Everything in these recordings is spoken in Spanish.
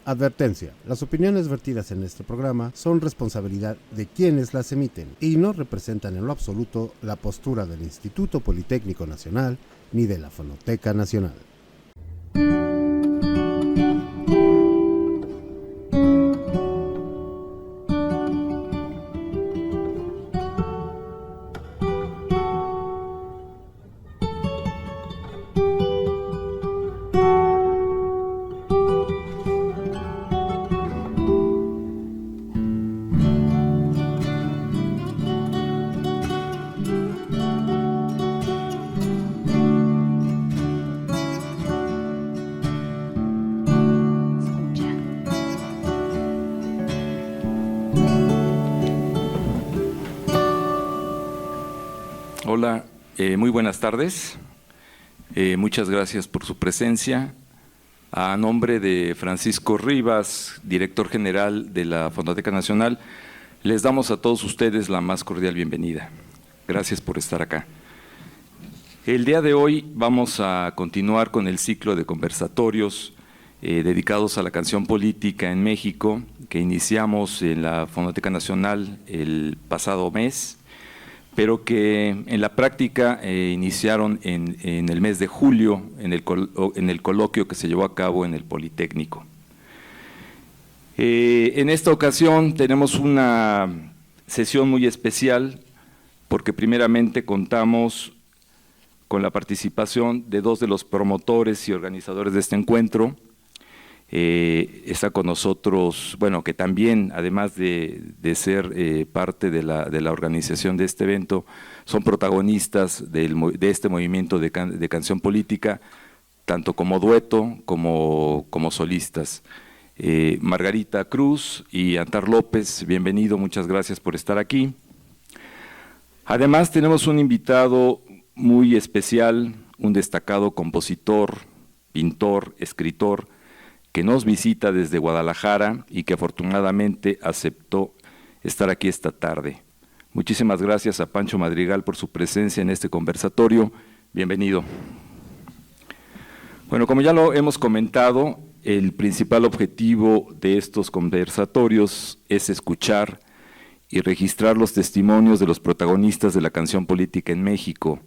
Advertencia: las opiniones vertidas en este programa son responsabilidad de quienes las emiten y no representan en lo absoluto la postura del Instituto Politécnico Nacional ni de la Fonoteca Nacional. Hola, muy buenas tardes. Muchas gracias por su presencia. A nombre de Francisco Rivas, director general de la Fonoteca Nacional, les damos a todos ustedes la más cordial bienvenida. Gracias por estar acá. El día de hoy vamos a continuar con el ciclo de conversatorios dedicados a la canción política en México, que iniciamos en la Fonoteca Nacional el pasado mes, pero que en la práctica iniciaron en el mes de julio en el coloquio que se llevó a cabo en el Politécnico. En esta ocasión tenemos una sesión muy especial porque primeramente contamos con la participación de dos de los promotores y organizadores de este encuentro. Está con nosotros, bueno, que también, además de ser parte de la organización de este evento, son protagonistas de este movimiento de canción política, tanto como dueto como solistas. Margarita Cruz y Antar López, bienvenido, muchas gracias por estar aquí. Además tenemos un invitado muy especial, un destacado compositor, pintor, escritor, que nos visita desde Guadalajara y que afortunadamente aceptó estar aquí esta tarde. Muchísimas gracias a Pancho Madrigal por su presencia en este conversatorio. Bienvenido. Bueno, como ya lo hemos comentado, el principal objetivo de estos conversatorios es escuchar y registrar los testimonios de los protagonistas de la canción política en México.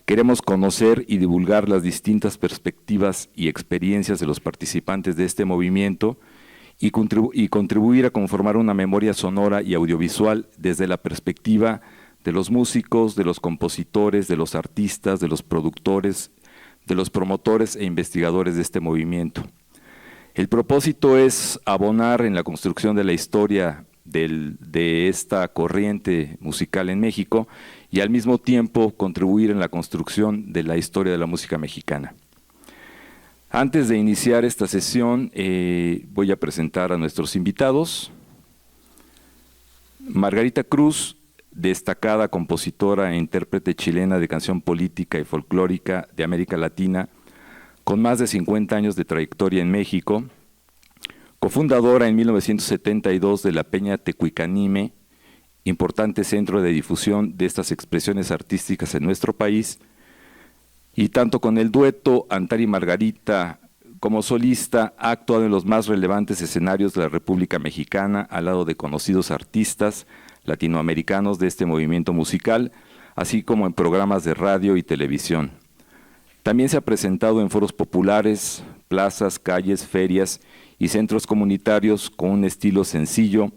Queremos conocer y divulgar las distintas perspectivas y experiencias de los participantes de este movimiento y contribuir a conformar una memoria sonora y audiovisual desde la perspectiva de los músicos, de los compositores, de los artistas, de los productores, de los promotores e investigadores de este movimiento. El propósito es abonar en la construcción de la historia de esta corriente musical en México y al mismo tiempo contribuir en la construcción de la historia de la música mexicana. Antes de iniciar esta sesión, voy a presentar a nuestros invitados. Margarita Cruz, destacada compositora e intérprete chilena de canción política y folclórica de América Latina, con más de 50 años de trayectoria en México, cofundadora en 1972 de la Peña Tecuicanime, importante centro de difusión de estas expresiones artísticas en nuestro país, y tanto con el dueto Antar y Margarita como solista ha actuado en los más relevantes escenarios de la República Mexicana al lado de conocidos artistas latinoamericanos de este movimiento musical, así como en programas de radio y televisión. También se ha presentado en foros populares, plazas, calles, ferias y centros comunitarios con un estilo sencillo,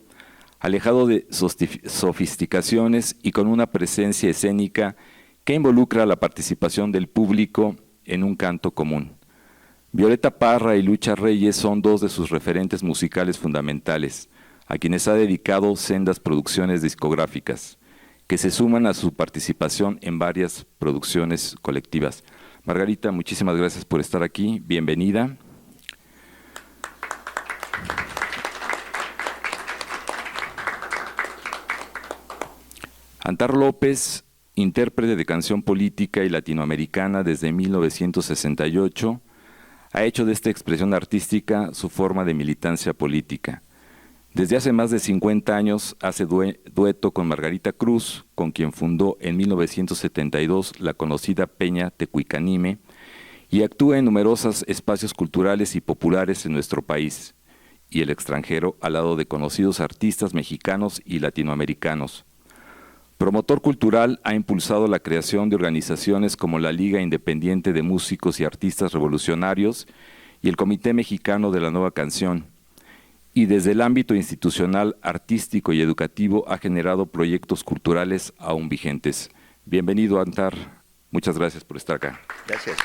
alejado de sofisticaciones y con una presencia escénica que involucra la participación del público en un canto común. Violeta Parra y Lucha Reyes son dos de sus referentes musicales fundamentales, a quienes ha dedicado sendas producciones discográficas, que se suman a su participación en varias producciones colectivas. Margarita, muchísimas gracias por estar aquí, bienvenida. Antar López, intérprete de canción política y latinoamericana desde 1968, ha hecho de esta expresión artística su forma de militancia política. Desde hace más de 50 años hace dueto con Margarita Cruz, con quien fundó en 1972 la conocida Peña Tecuicanime, y actúa en numerosos espacios culturales y populares en nuestro país, y el extranjero, al lado de conocidos artistas mexicanos y latinoamericanos. Promotor cultural, ha impulsado la creación de organizaciones como la Liga Independiente de Músicos y Artistas Revolucionarios y el Comité Mexicano de la Nueva Canción. Y desde el ámbito institucional, artístico y educativo ha generado proyectos culturales aún vigentes. Bienvenido, Antar. Muchas gracias por estar acá. Gracias.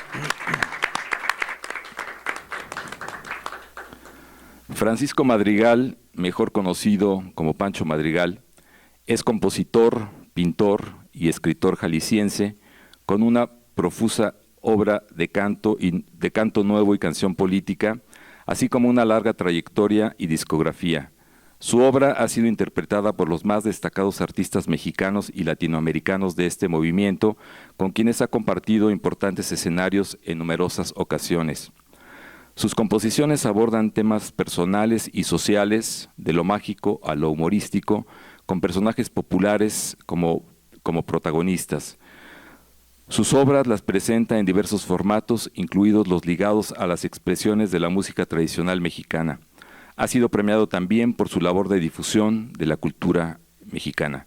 Francisco Madrigal, mejor conocido como Pancho Madrigal, es compositor, pintor y escritor jalisciense con una profusa obra de canto nuevo y canción política, así como una larga trayectoria y discografía. Su obra ha sido interpretada por los más destacados artistas mexicanos y latinoamericanos de este movimiento, con quienes ha compartido importantes escenarios en numerosas ocasiones. Sus composiciones abordan temas personales y sociales, de lo mágico a lo humorístico, con personajes populares como protagonistas. Sus obras las presenta en diversos formatos, incluidos los ligados a las expresiones de la música tradicional mexicana. Ha sido premiado también por su labor de difusión de la cultura mexicana.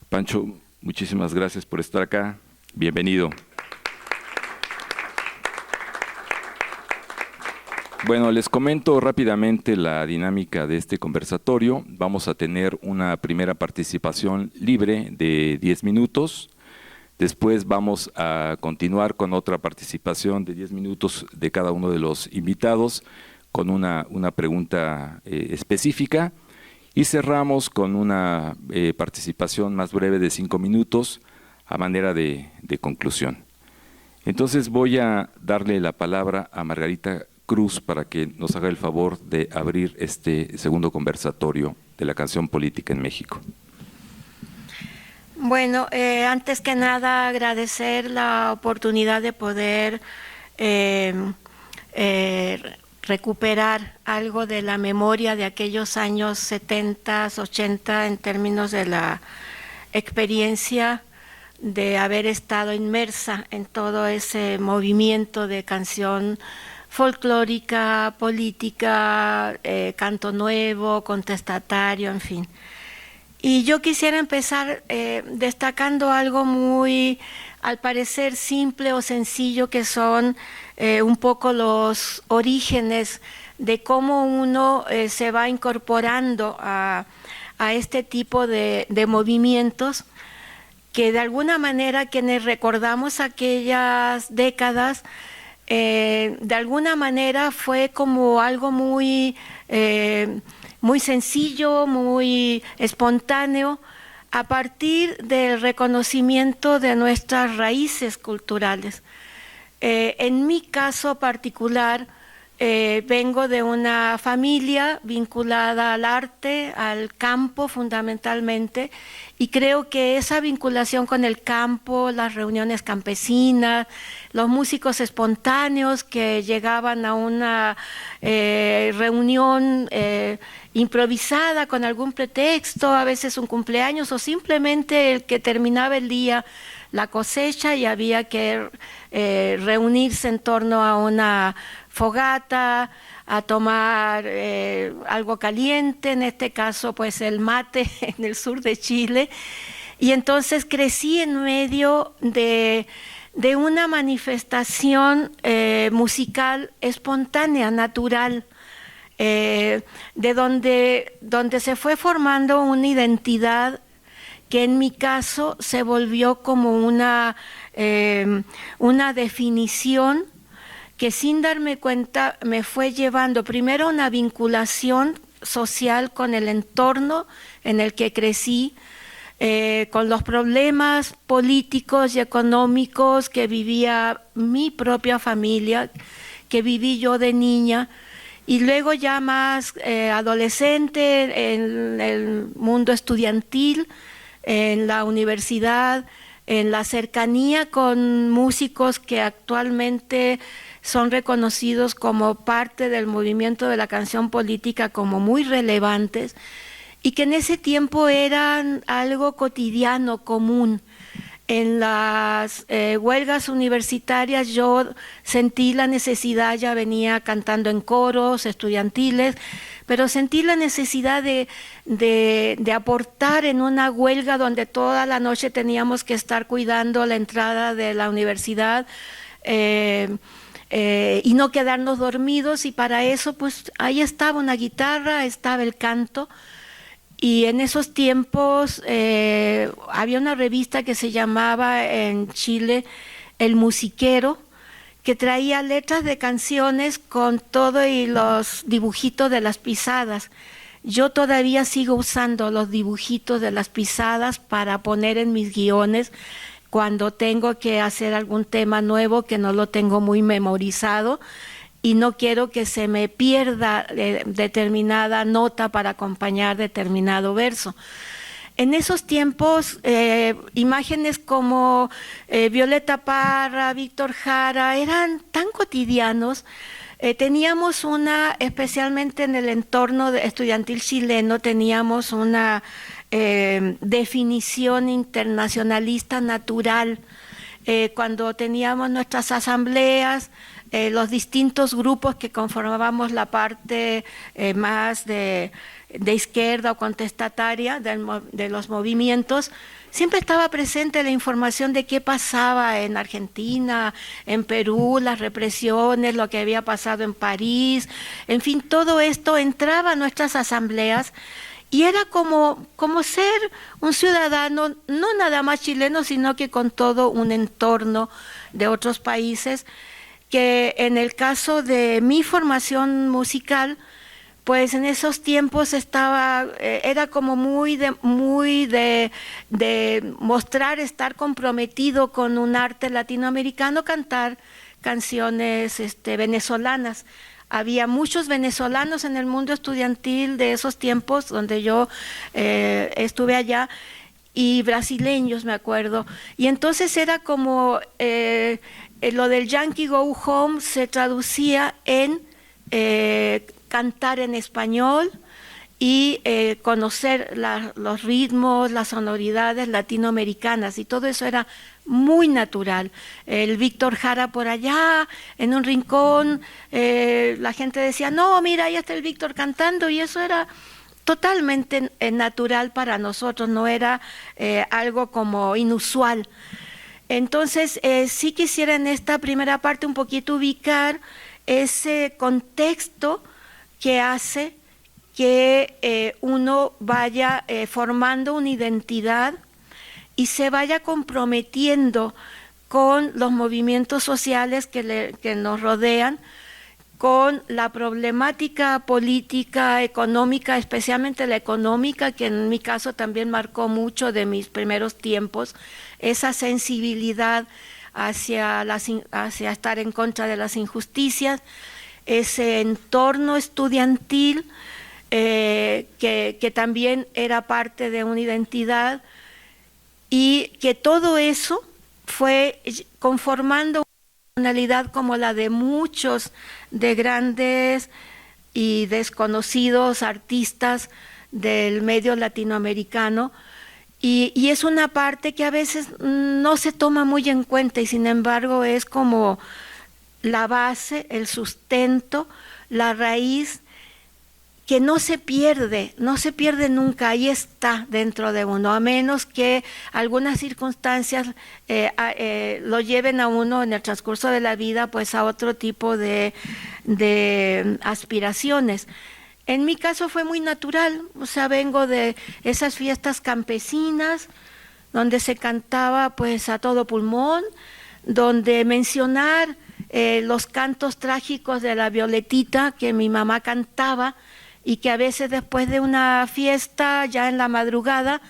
Pancho, muchísimas gracias por estar acá. Bienvenido. Bueno, les comento rápidamente la dinámica de este conversatorio. Vamos a tener una primera participación libre de 10 minutos. Después vamos a continuar con otra participación de 10 minutos de cada uno de los invitados con una pregunta específica. Y cerramos con una participación más breve de 5 minutos a manera de conclusión. Entonces voy a darle la palabra a Margarita Cruz para que nos haga el favor de abrir este segundo conversatorio de la canción política en México. Bueno, antes que nada agradecer la oportunidad de poder recuperar algo de la memoria de aquellos años 70, 80 en términos de la experiencia de haber estado inmersa en todo ese movimiento de canción folclórica, política, canto nuevo, contestatario, en fin. Y yo quisiera empezar destacando algo muy, al parecer, simple o sencillo, que son un poco los orígenes de cómo uno se va incorporando a este tipo de movimientos, que de alguna manera quienes recordamos aquellas décadas, de alguna manera fue como algo muy sencillo, muy espontáneo, a partir del reconocimiento de nuestras raíces culturales. En mi caso particular, vengo de una familia vinculada al arte, al campo fundamentalmente, y creo que esa vinculación con el campo, las reuniones campesinas, los músicos espontáneos que llegaban a una reunión improvisada con algún pretexto, a veces un cumpleaños o simplemente el que terminaba el día, la cosecha, y había que reunirse en torno a una fogata, a tomar algo caliente, en este caso pues el mate en el sur de Chile, y entonces crecí en medio de una manifestación musical espontánea, natural, de donde se fue formando una identidad que en mi caso se volvió como una definición que sin darme cuenta me fue llevando primero a una vinculación social con el entorno en el que crecí, con los problemas políticos y económicos que vivía mi propia familia, que viví yo de niña, y luego ya más adolescente en el mundo estudiantil, en la universidad, en la cercanía con músicos que actualmente son reconocidos como parte del movimiento de la canción política como muy relevantes, y que en ese tiempo eran algo cotidiano, común. En las huelgas universitarias yo sentí la necesidad, ya venía cantando en coros estudiantiles, pero sentí la necesidad de aportar en una huelga donde toda la noche teníamos que estar cuidando la entrada de la universidad y no quedarnos dormidos, y para eso pues ahí estaba una guitarra, estaba el canto. Y en esos tiempos había una revista que se llamaba en Chile El Musiquero, que traía letras de canciones con todo y los dibujitos de las pisadas. Yo todavía sigo usando los dibujitos de las pisadas para poner en mis guiones cuando tengo que hacer algún tema nuevo que no lo tengo muy memorizado y no quiero que se me pierda determinada nota para acompañar determinado verso. En esos tiempos, imágenes como Violeta Parra, Víctor Jara, eran tan cotidianos. Teníamos especialmente en el entorno estudiantil chileno, teníamos una definición internacionalista natural. Cuando teníamos nuestras asambleas, los distintos grupos que conformábamos la parte más de izquierda o contestataria de los movimientos, siempre estaba presente la información de qué pasaba en Argentina, en Perú, las represiones, lo que había pasado en París, en fin, todo esto entraba a nuestras asambleas y era como ser un ciudadano, no nada más chileno, sino que con todo un entorno de otros países, que en el caso de mi formación musical, pues en esos tiempos era como muy de mostrar, estar comprometido con un arte latinoamericano, cantar canciones venezolanas. Había muchos venezolanos en el mundo estudiantil de esos tiempos donde yo estuve allá, y brasileños, me acuerdo. Y entonces era como lo del Yankee Go Home se traducía en cantar en español y conocer los ritmos, las sonoridades latinoamericanas, y todo eso era muy natural. El Víctor Jara por allá, en un rincón, la gente decía, no, mira, ahí está el Víctor cantando, y eso era totalmente natural para nosotros, no era algo como inusual. Entonces, sí quisiera en esta primera parte un poquito ubicar ese contexto que hace que uno vaya formando una identidad y se vaya comprometiendo con los movimientos sociales que nos rodean, con la problemática política, económica, especialmente la económica, que en mi caso también marcó mucho de mis primeros tiempos, esa sensibilidad hacia estar en contra de las injusticias, ese entorno estudiantil que también era parte de una identidad, y que todo eso fue conformando una personalidad como la de muchos de grandes y desconocidos artistas del medio latinoamericano, y es una parte que a veces no se toma muy en cuenta, y sin embargo es como la base, el sustento, la raíz, que no se pierde nunca, ahí está dentro de uno, a menos que algunas circunstancias lo lleven a uno en el transcurso de la vida pues a otro tipo de aspiraciones. En mi caso fue muy natural, o sea, vengo de esas fiestas campesinas donde se cantaba pues a todo pulmón, donde mencionar los cantos trágicos de la Violetita que mi mamá cantaba, y que a veces después de una fiesta, ya en la madrugada,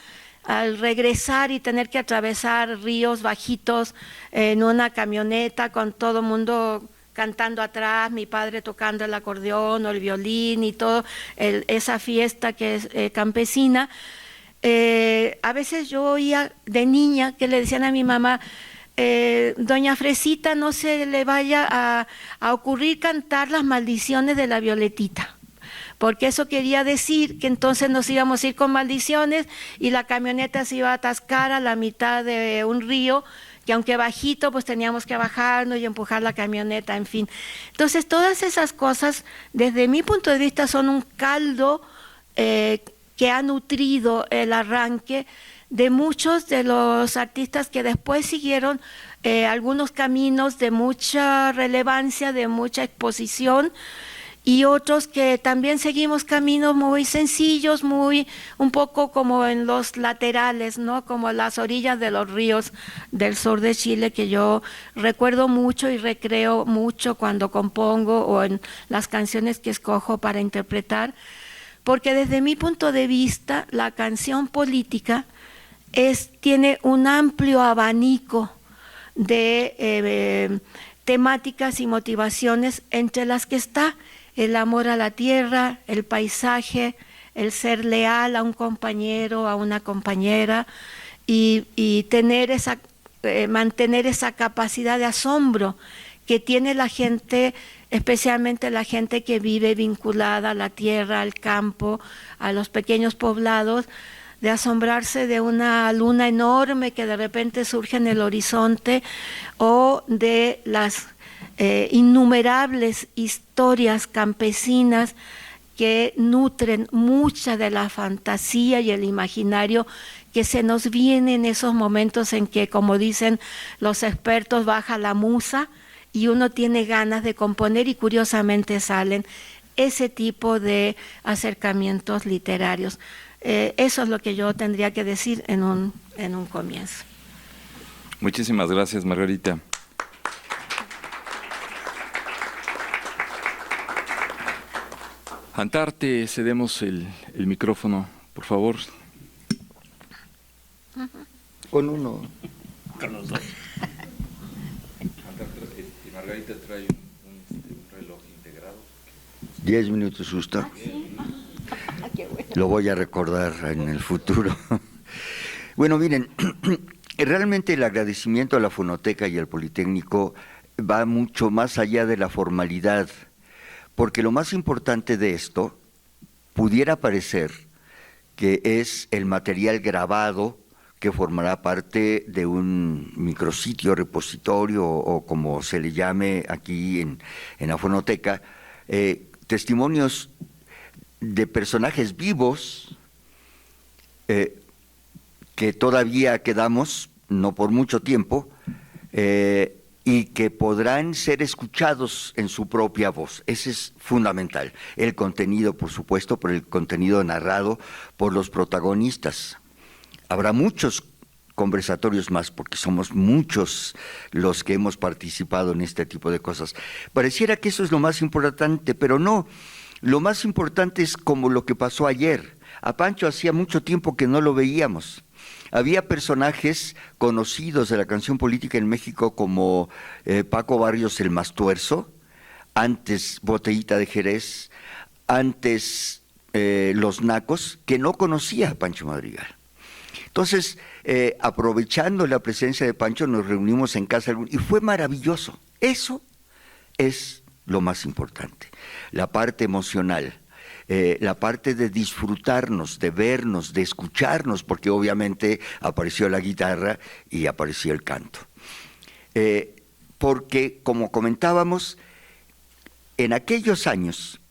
al regresar y tener que atravesar ríos bajitos en una camioneta con todo el mundo cantando atrás, mi padre tocando el acordeón o el violín y todo, esa fiesta que es campesina, a veces yo oía de niña que le decían a mi mamá, doña Fresita, no se le vaya a ocurrir cantar las maldiciones de la Violetita, porque eso quería decir que entonces nos íbamos a ir con maldiciones y la camioneta se iba a atascar a la mitad de un río, que aunque bajito, pues teníamos que bajarnos y empujar la camioneta, en fin. Entonces, todas esas cosas, desde mi punto de vista, son un caldo que ha nutrido el arranque de muchos de los artistas que después siguieron algunos caminos de mucha relevancia, de mucha exposición, y otros que también seguimos caminos muy sencillos, un poco como en los laterales, ¿no? Como las orillas de los ríos del sur de Chile, que yo recuerdo mucho y recreo mucho cuando compongo o en las canciones que escojo para interpretar, porque desde mi punto de vista la canción política tiene un amplio abanico de temáticas y motivaciones, entre las que está el amor a la tierra, el paisaje, el ser leal a un compañero, a una compañera, y mantener esa capacidad de asombro que tiene la gente, especialmente la gente que vive vinculada a la tierra, al campo, a los pequeños poblados, de asombrarse de una luna enorme que de repente surge en el horizonte, o de las innumerables historias campesinas que nutren mucha de la fantasía y el imaginario que se nos viene en esos momentos en que, como dicen los expertos, baja la musa y uno tiene ganas de componer, y curiosamente salen ese tipo de acercamientos literarios. Eso es lo que yo tendría que decir en un comienzo. Muchísimas gracias, Margarita. Antar, te cedemos el micrófono, por favor. Con uno. Con los dos. Margarita trae un reloj integrado. 10 minutos justo. Lo voy a recordar en el futuro. Bueno, miren, realmente el agradecimiento a la Fonoteca y al Politécnico va mucho más allá de la formalidad, porque lo más importante de esto pudiera parecer que es el material grabado que formará parte de un micrositio, repositorio o como se le llame aquí en la Fonoteca, testimonios de personajes vivos que todavía quedamos, no por mucho tiempo, y que podrán ser escuchados en su propia voz. Ese es fundamental. El contenido, por supuesto, pero el contenido narrado por los protagonistas. Habrá muchos conversatorios más, porque somos muchos los que hemos participado en este tipo de cosas. Pareciera que eso es lo más importante, pero no. Lo más importante es como lo que pasó ayer. A Pancho hacía mucho tiempo que no lo veíamos. Había personajes conocidos de la canción política en México como Paco Barrios el Mastuerzo, antes Botellita de Jerez, antes Los Nacos, que no conocía a Pancho Madrigal. Entonces, aprovechando la presencia de Pancho, nos reunimos en casa y fue maravilloso. Eso es lo más importante, la parte emocional. La parte de disfrutarnos, de vernos, de escucharnos, porque obviamente apareció la guitarra y apareció el canto. Porque, como comentábamos, en aquellos años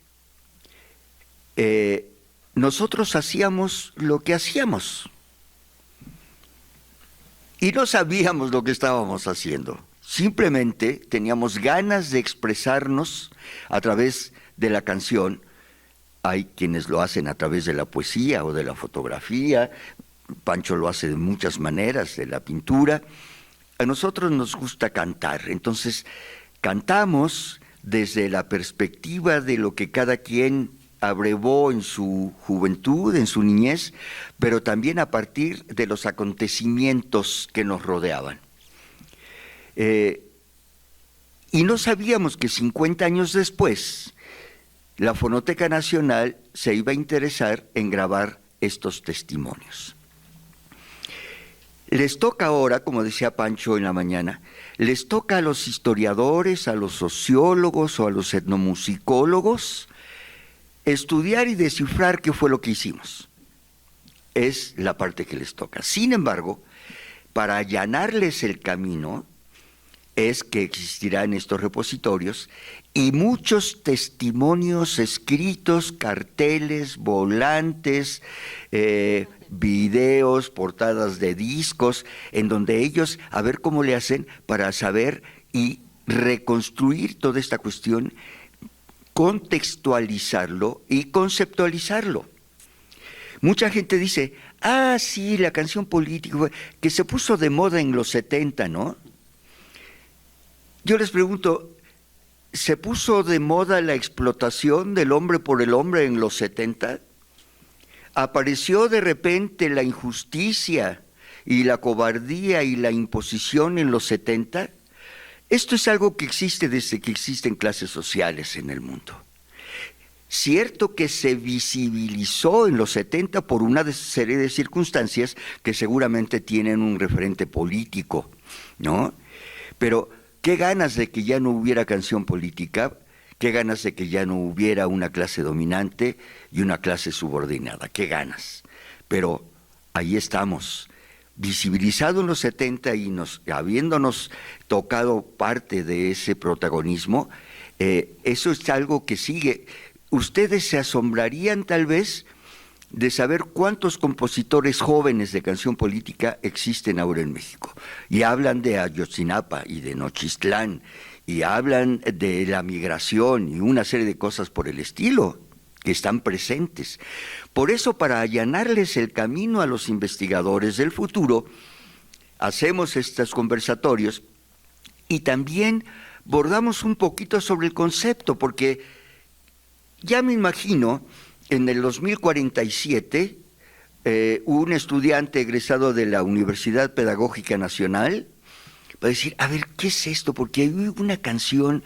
nosotros hacíamos lo que hacíamos y no sabíamos lo que estábamos haciendo. Simplemente teníamos ganas de expresarnos a través de la canción. Hay quienes lo hacen a través de la poesía o de la fotografía. Pancho lo hace de muchas maneras, de la pintura. A nosotros nos gusta cantar, entonces cantamos desde la perspectiva de lo que cada quien abrevó en su juventud, en su niñez, pero también a partir de los acontecimientos que nos rodeaban. Y no sabíamos que 50 años después la Fonoteca Nacional se iba a interesar en grabar estos testimonios. Les toca ahora, como decía Pancho en la mañana, les toca a los historiadores, a los sociólogos o a los etnomusicólogos estudiar y descifrar qué fue lo que hicimos. Es la parte que les toca. Sin embargo, para allanarles el camino, es que existirán estos repositorios y muchos testimonios escritos, carteles, volantes, videos, portadas de discos, en donde ellos, a ver cómo le hacen para saber y reconstruir toda esta cuestión, contextualizarlo y conceptualizarlo. Mucha gente dice, sí, la canción política, que se puso de moda en los 70, ¿no? Yo les pregunto, ¿se puso de moda la explotación del hombre por el hombre en los 70? ¿Apareció de repente la injusticia y la cobardía y la imposición en los 70? Esto es algo que existe desde que existen clases sociales en el mundo. Cierto que se visibilizó en los 70 por una serie de circunstancias que seguramente tienen un referente político, ¿no? Pero qué ganas de que ya no hubiera canción política, qué ganas de que ya no hubiera una clase dominante y una clase subordinada, qué ganas. Pero ahí estamos, visibilizado en los 70 y habiéndonos tocado parte de ese protagonismo, eso es algo que sigue. Ustedes se asombrarían tal vez de saber cuántos compositores jóvenes de canción política existen ahora en México. Y hablan de Ayotzinapa y de Nochistlán, y hablan de la migración y una serie de cosas por el estilo, que están presentes. Por eso, para allanarles el camino a los investigadores del futuro, hacemos estos conversatorios y también bordamos un poquito sobre el concepto, porque ya me imagino, en el 2047, un estudiante egresado de la Universidad Pedagógica Nacional va a decir, a ver, ¿qué es esto? Porque hay una canción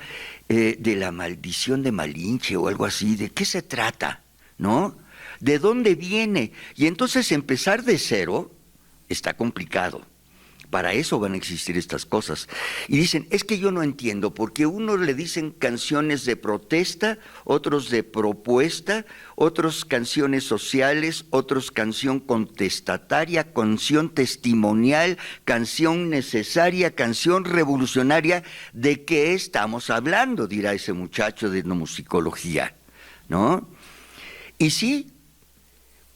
de la maldición de Malinche o algo así, ¿de qué se trata? ¿No? ¿De dónde viene? Y entonces empezar de cero está complicado. Para eso van a existir estas cosas. Y dicen, es que yo no entiendo, porque unos le dicen canciones de protesta, otros de propuesta, otros canciones sociales, otros canción contestataria, canción testimonial, canción necesaria, canción revolucionaria. ¿De qué estamos hablando?, dirá ese muchacho de etnomusicología, ¿no? Y sí,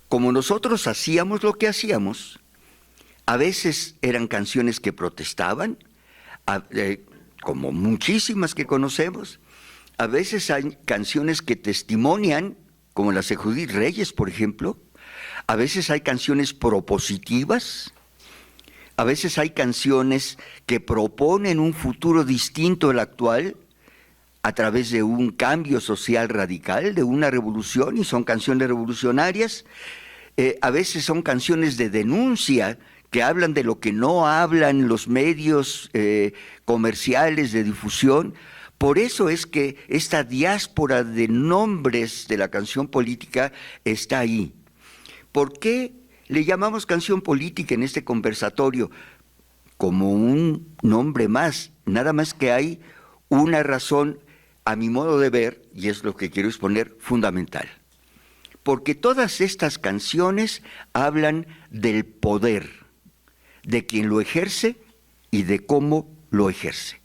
como nosotros hacíamos lo que hacíamos, a veces eran canciones que protestaban, como muchísimas que conocemos. A veces hay canciones que testimonian, como las de Judith Reyes, por ejemplo. A veces hay canciones propositivas. A veces hay canciones que proponen un futuro distinto al actual a través de un cambio social radical, de una revolución, y son canciones revolucionarias. A veces son canciones de denuncia, que hablan de lo que no hablan los medios comerciales de difusión. Por eso es que esta diáspora de nombres de la canción política está ahí. ¿Por qué le llamamos canción política en este conversatorio? Como un nombre más, nada más que hay una razón, a mi modo de ver, y es lo que quiero exponer, fundamental. Porque todas estas canciones hablan del poder, de quien lo ejerce y de cómo lo ejerce.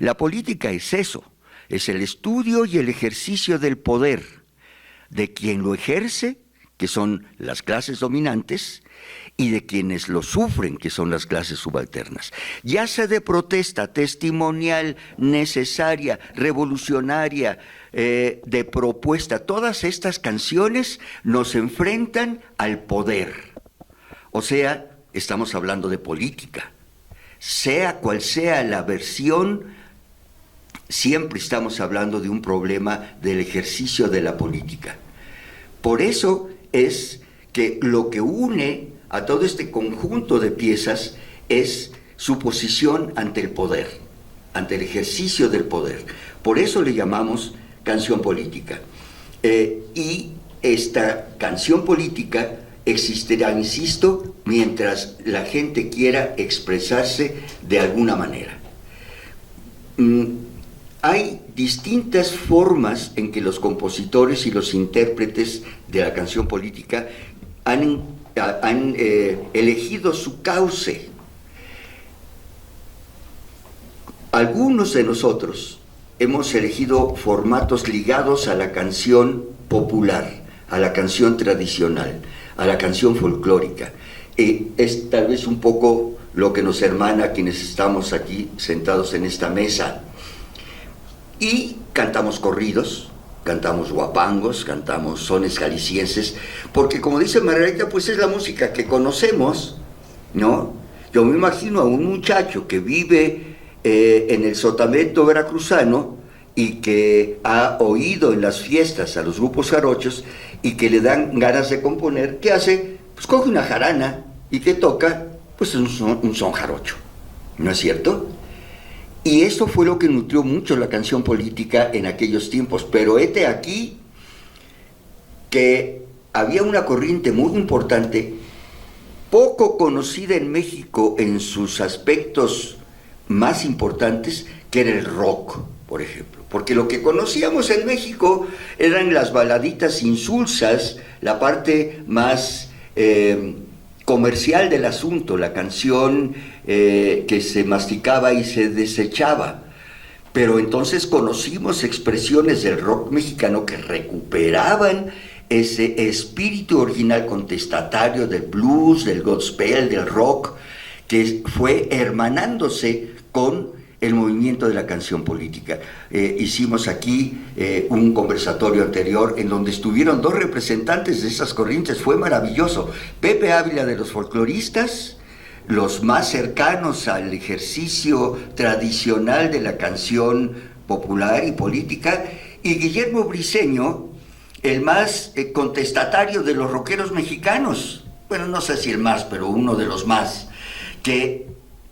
La política es eso, es el estudio y el ejercicio del poder, de quien lo ejerce, que son las clases dominantes, y de quienes lo sufren, que son las clases subalternas. Ya sea de protesta, testimonial, necesaria, revolucionaria, de propuesta, todas estas canciones nos enfrentan al poder. O sea, estamos hablando de política. Sea cual sea la versión, siempre estamos hablando de un problema del ejercicio de la política. Por eso es que lo que une a todo este conjunto de piezas es su posición ante el poder, ante el ejercicio del poder. Por eso le llamamos canción política. Y esta canción política existirá, insisto, mientras la gente quiera expresarse de alguna manera. hay distintas formas en que los compositores y los intérpretes de la canción política han elegido su cauce. Algunos de nosotros hemos elegido formatos ligados a la canción popular, a la canción tradicional, a la canción folclórica. Es tal vez un poco lo que nos hermana a quienes estamos aquí sentados en esta mesa. Y cantamos corridos, cantamos guapangos, cantamos sones jaliscienses, porque como dice Margarita, pues es la música que conocemos, ¿no? Yo me imagino a un muchacho que vive en el Sotavento veracruzano y que ha oído en las fiestas a los grupos jarochos y que le dan ganas de componer. ¿Qué hace? Pues coge una jarana y que toca, pues un son jarocho, ¿no es cierto? Y esto fue lo que nutrió mucho la canción política en aquellos tiempos. Pero hete aquí que había una corriente muy importante, poco conocida en México en sus aspectos más importantes, que era el rock, por ejemplo. Porque lo que conocíamos en México eran las baladitas insulsas, la parte más comercial del asunto, la canción que se masticaba y se desechaba. Pero entonces conocimos expresiones del rock mexicano que recuperaban ese espíritu original contestatario del blues, del gospel, del rock, que fue hermanándose con el movimiento de la canción política. Hicimos aquí un conversatorio anterior en donde estuvieron dos representantes de esas corrientes, fue maravilloso. Pepe Ávila de los folcloristas, los más cercanos al ejercicio tradicional de la canción popular y política, y Guillermo Briceño, el más contestatario de los rockeros mexicanos, bueno, no sé si el más, pero uno de los más, que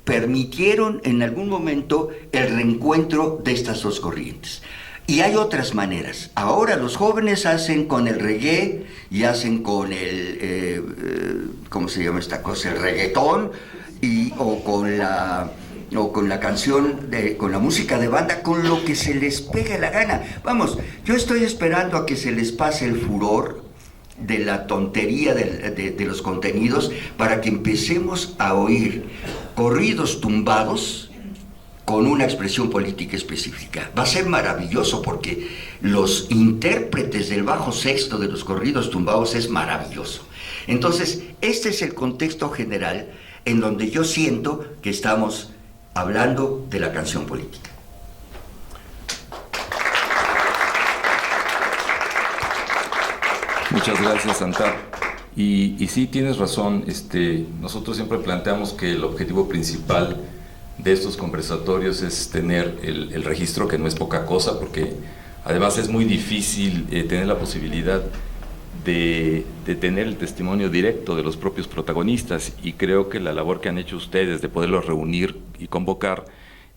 permitieron en algún momento el reencuentro de estas dos corrientes. Y hay otras maneras. Ahora los jóvenes hacen con el reggae y hacen con el, ¿cómo se llama esta cosa? El reggaetón, o con la canción, con la música de banda, con lo que se les pegue la gana. Vamos, yo estoy esperando a que se les pase el furor de la tontería de los contenidos para que empecemos a oír corridos tumbados con una expresión política específica. Va a ser maravilloso porque los intérpretes del bajo sexto de los corridos tumbados es maravilloso. Entonces, este es el contexto general en donde yo siento que estamos hablando de la canción política. Muchas gracias, Antar. Y sí, tienes razón. Nosotros siempre planteamos que el objetivo principal de estos conversatorios es tener el registro, que no es poca cosa, porque además es muy difícil tener la posibilidad de tener el testimonio directo de los propios protagonistas, y creo que la labor que han hecho ustedes de poderlos reunir y convocar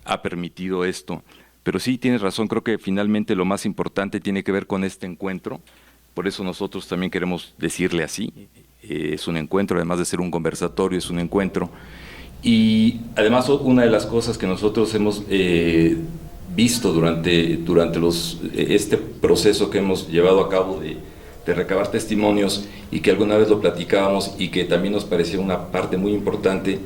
ha permitido esto. Pero sí, tienes razón, creo que finalmente lo más importante tiene que ver con este encuentro. Por eso nosotros también queremos decirle así, es un encuentro, además de ser un conversatorio, es un encuentro. Y además una de las cosas que nosotros hemos visto durante este proceso que hemos llevado a cabo de recabar testimonios, y que alguna vez lo platicábamos y que también nos parecía una parte muy importante,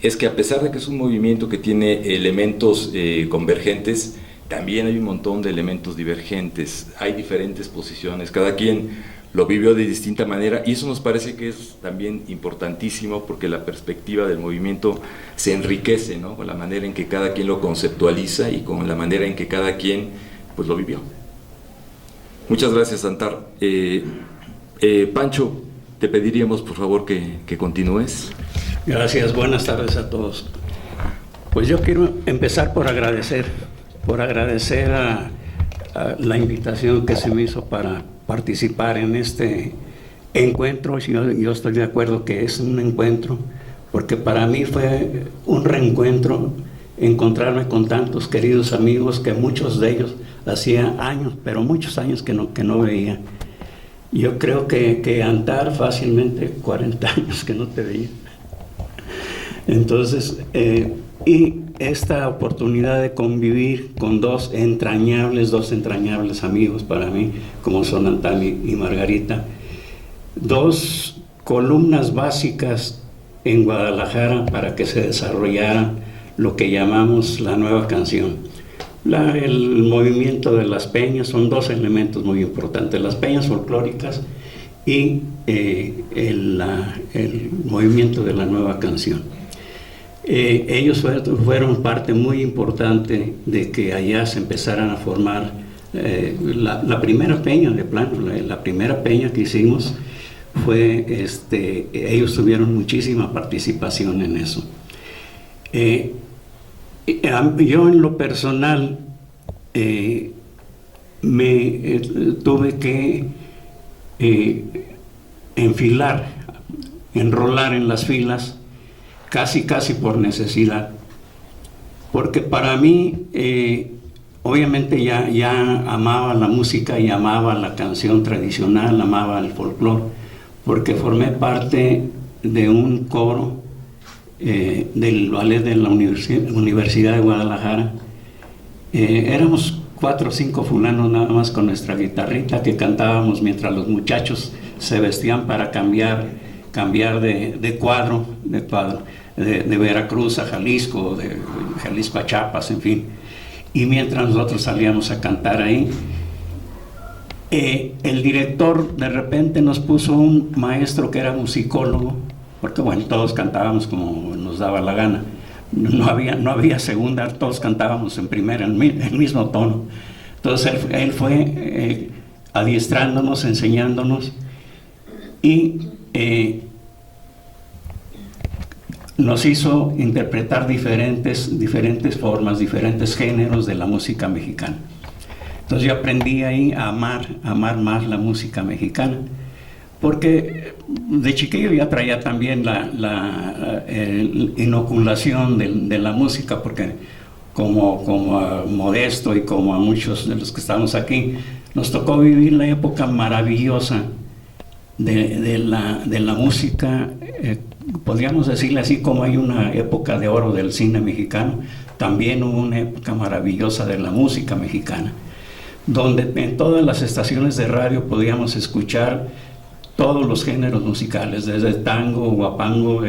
es que a pesar de que es un movimiento que tiene elementos convergentes, también hay un montón de elementos divergentes, hay diferentes posiciones, cada quien lo vivió de distinta manera, y eso nos parece que es también importantísimo, porque la perspectiva del movimiento se enriquece, ¿no?, con la manera en que cada quien lo conceptualiza y con la manera en que cada quien pues lo vivió. Muchas gracias, Antar. Pancho, te pediríamos por favor que continúes. Gracias, buenas tardes a todos. Pues yo quiero empezar por agradecer a la invitación que se me hizo para participar en este encuentro. Yo estoy de acuerdo que es un encuentro, porque para mí fue un reencuentro encontrarme con tantos queridos amigos que muchos de ellos hacía años, pero muchos años que no veía. Yo creo que Antar fácilmente 40 años que no te veía. Entonces, y esta oportunidad de convivir con dos entrañables amigos para mí, como son Antonio y Margarita, dos columnas básicas en Guadalajara para que se desarrollara lo que llamamos la nueva canción. El movimiento de las peñas son dos elementos muy importantes, las peñas folclóricas y el movimiento de la nueva canción. Ellos fueron parte muy importante de que allá se empezaran a formar la primera peña, de plano, la primera peña que hicimos fue, ellos tuvieron muchísima participación en eso. Yo en lo personal me tuve que enrolar en las filas casi por necesidad, porque para mí obviamente ya amaba la música y amaba la canción tradicional, amaba el folclore, porque formé parte de un coro del ballet de la Universidad de Guadalajara. Éramos 4 o 5 fulanos nada más con nuestra guitarrita que cantábamos mientras los muchachos se vestían para cambiar de cuadro, de Veracruz a Jalisco, de Jalisco a Chiapas, en fin. Y mientras nosotros salíamos a cantar ahí, el director de repente nos puso un maestro que era musicólogo, porque bueno, todos cantábamos como nos daba la gana. No había segunda, todos cantábamos en primera, el mismo tono. Entonces él fue adiestrándonos, enseñándonos, y nos hizo interpretar diferentes formas, diferentes géneros de la música mexicana. Entonces yo aprendí ahí a amar más la música mexicana, porque de chiquillo ya traía también la inoculación de la música, porque como a Modesto y como a muchos de los que estamos aquí, nos tocó vivir la época maravillosa de la música. Podríamos decirle así, como hay una época de oro del cine mexicano, también hubo una época maravillosa de la música mexicana, donde en todas las estaciones de radio podíamos escuchar todos los géneros musicales, desde tango, guapango,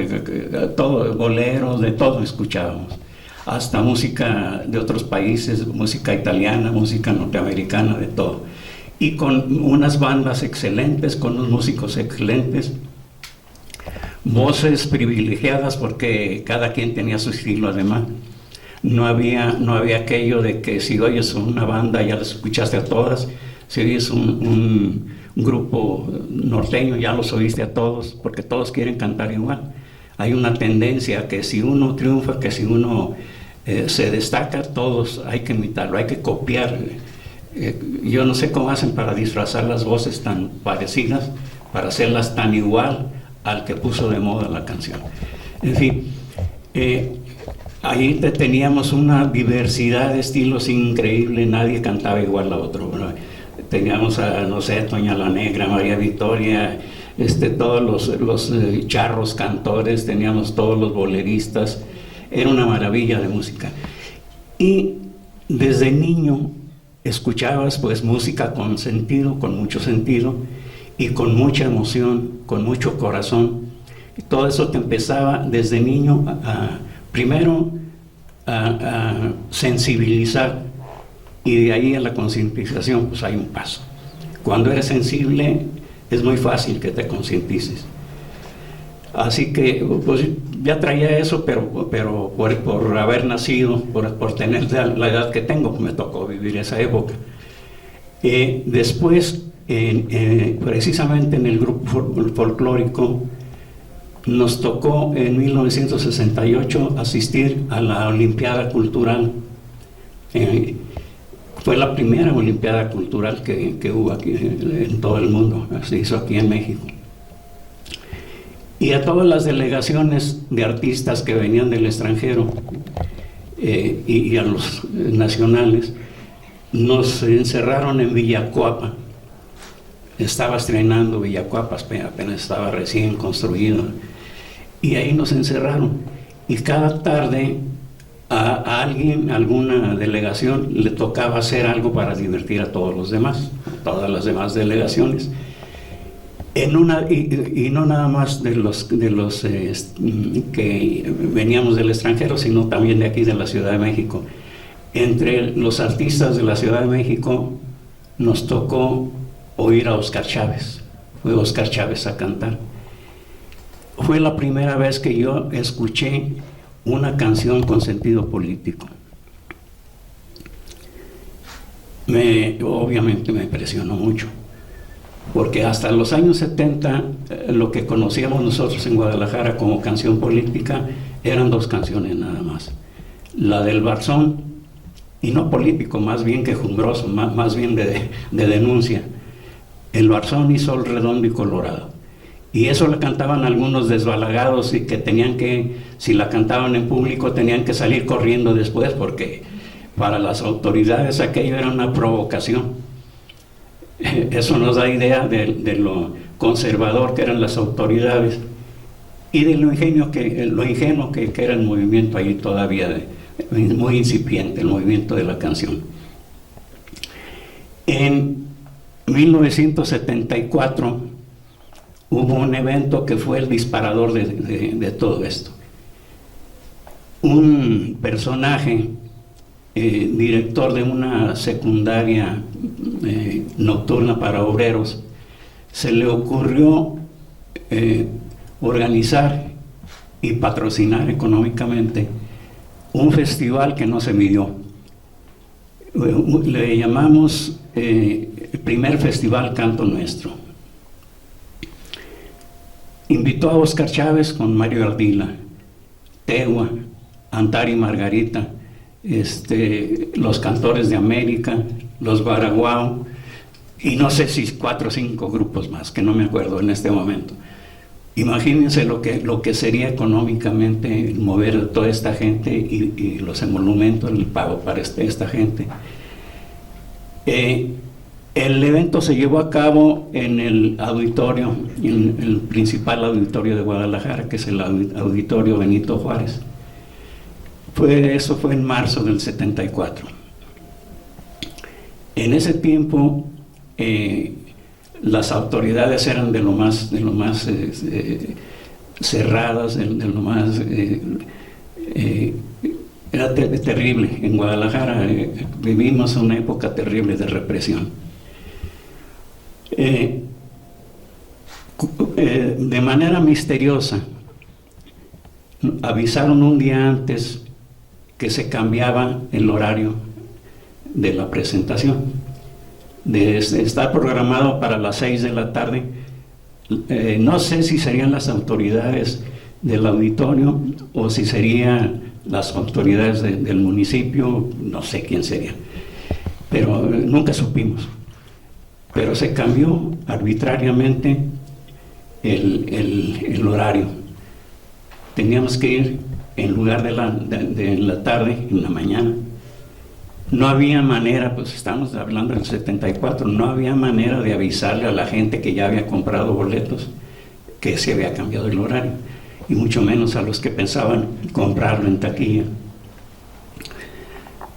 todo, boleros, de todo escuchábamos, hasta música de otros países, música italiana, música norteamericana, de todo. Y con unas bandas excelentes, con unos músicos excelentes, voces privilegiadas, porque cada quien tenía su estilo además. No había aquello de que si oyes una banda ya las escuchaste a todas, si oyes un grupo norteño ya los oíste a todos, porque todos quieren cantar igual. Hay una tendencia que si uno triunfa, que si uno se destaca, todos hay que imitarlo, hay que copiar. Yo no sé cómo hacen para disfrazar las voces tan parecidas, para hacerlas tan igual al que puso de moda la canción. En fin, ahí teníamos una diversidad de estilos increíble, nadie cantaba igual a otro, ¿verdad? Teníamos a, no sé, Toña la Negra, María Victoria, todos los charros cantores, teníamos todos los boleristas. Era una maravilla de música. Y desde niño escuchabas pues música con sentido, con mucho sentido, y con mucha emoción, con mucho corazón. Y todo eso te empezaba desde niño primero a sensibilizar, y de ahí a la concientización pues hay un paso. Cuando eres sensible es muy fácil que te concientices. Así que pues ya traía eso, pero por haber nacido, por tener la edad que tengo, pues me tocó vivir esa época. Después, precisamente en el grupo folclórico, nos tocó en 1968 asistir a la Olimpiada Cultural. Fue la primera Olimpiada Cultural que hubo aquí en todo el mundo, se hizo aquí en México. Y a todas las delegaciones de artistas que venían del extranjero y a los nacionales, nos encerraron en Villacuapa. Estaba estrenando Villacuapa, apenas estaba recién construido, y ahí nos encerraron. Y cada tarde a alguien, alguna delegación, le tocaba hacer algo para divertir a todos los demás, a todas las demás delegaciones. Y no nada más de los que veníamos del extranjero, sino también de aquí de la Ciudad de México. Entre los artistas de la Ciudad de México nos tocó oír a Óscar Chávez. Fue Óscar Chávez a cantar. Fue la primera vez que yo escuché una canción con sentido político. Obviamente me impresionó mucho, porque hasta los años 70 lo que conocíamos nosotros en Guadalajara como canción política eran dos canciones nada más. La del Barzón, y no político, más bien quejumbroso, más bien de denuncia. El Barzón y Sol Redondo y Colorado. Y eso la cantaban algunos desbalagados y que tenían que, si la cantaban en público, tenían que salir corriendo después, porque para las autoridades aquello era una provocación. Eso nos da idea de lo conservador que eran las autoridades y de lo ingenuo que era el movimiento ahí todavía, muy incipiente, el movimiento de la canción. En 1974 hubo un evento que fue el disparador de todo esto. Un personaje, director de una secundaria nocturna para obreros, se le ocurrió organizar y patrocinar económicamente un festival que no se midió. Le llamamos el primer festival Canto Nuestro. Invitó a Óscar Chávez con Mario Ardila, Tegua, Antari Margarita, los Cantores de América, los Baraguao, y no sé si 4 o 5 grupos más, que no me acuerdo en este momento. Imagínense lo que sería económicamente mover a toda esta gente y los emolumentos, el pago para esta gente. El evento se llevó a cabo en el auditorio, en el principal auditorio de Guadalajara, que es el Auditorio Benito Juárez. Eso fue en marzo del 74. En ese tiempo las autoridades eran de lo más cerradas, de lo más era terrible. En Guadalajara vivimos una época terrible de represión. De manera misteriosa avisaron un día antes que se cambiaba el horario de la presentación. De estar programado para las 6 de la tarde, no sé si serían las autoridades del auditorio o si serían las autoridades del municipio, no sé quién sería, pero nunca supimos. Pero se cambió arbitrariamente el horario. Teníamos que ir en lugar de la tarde, en la mañana. No había manera, pues estamos hablando del 74, no había manera de avisarle a la gente que ya había comprado boletos que se había cambiado el horario, y mucho menos a los que pensaban comprarlo en taquilla.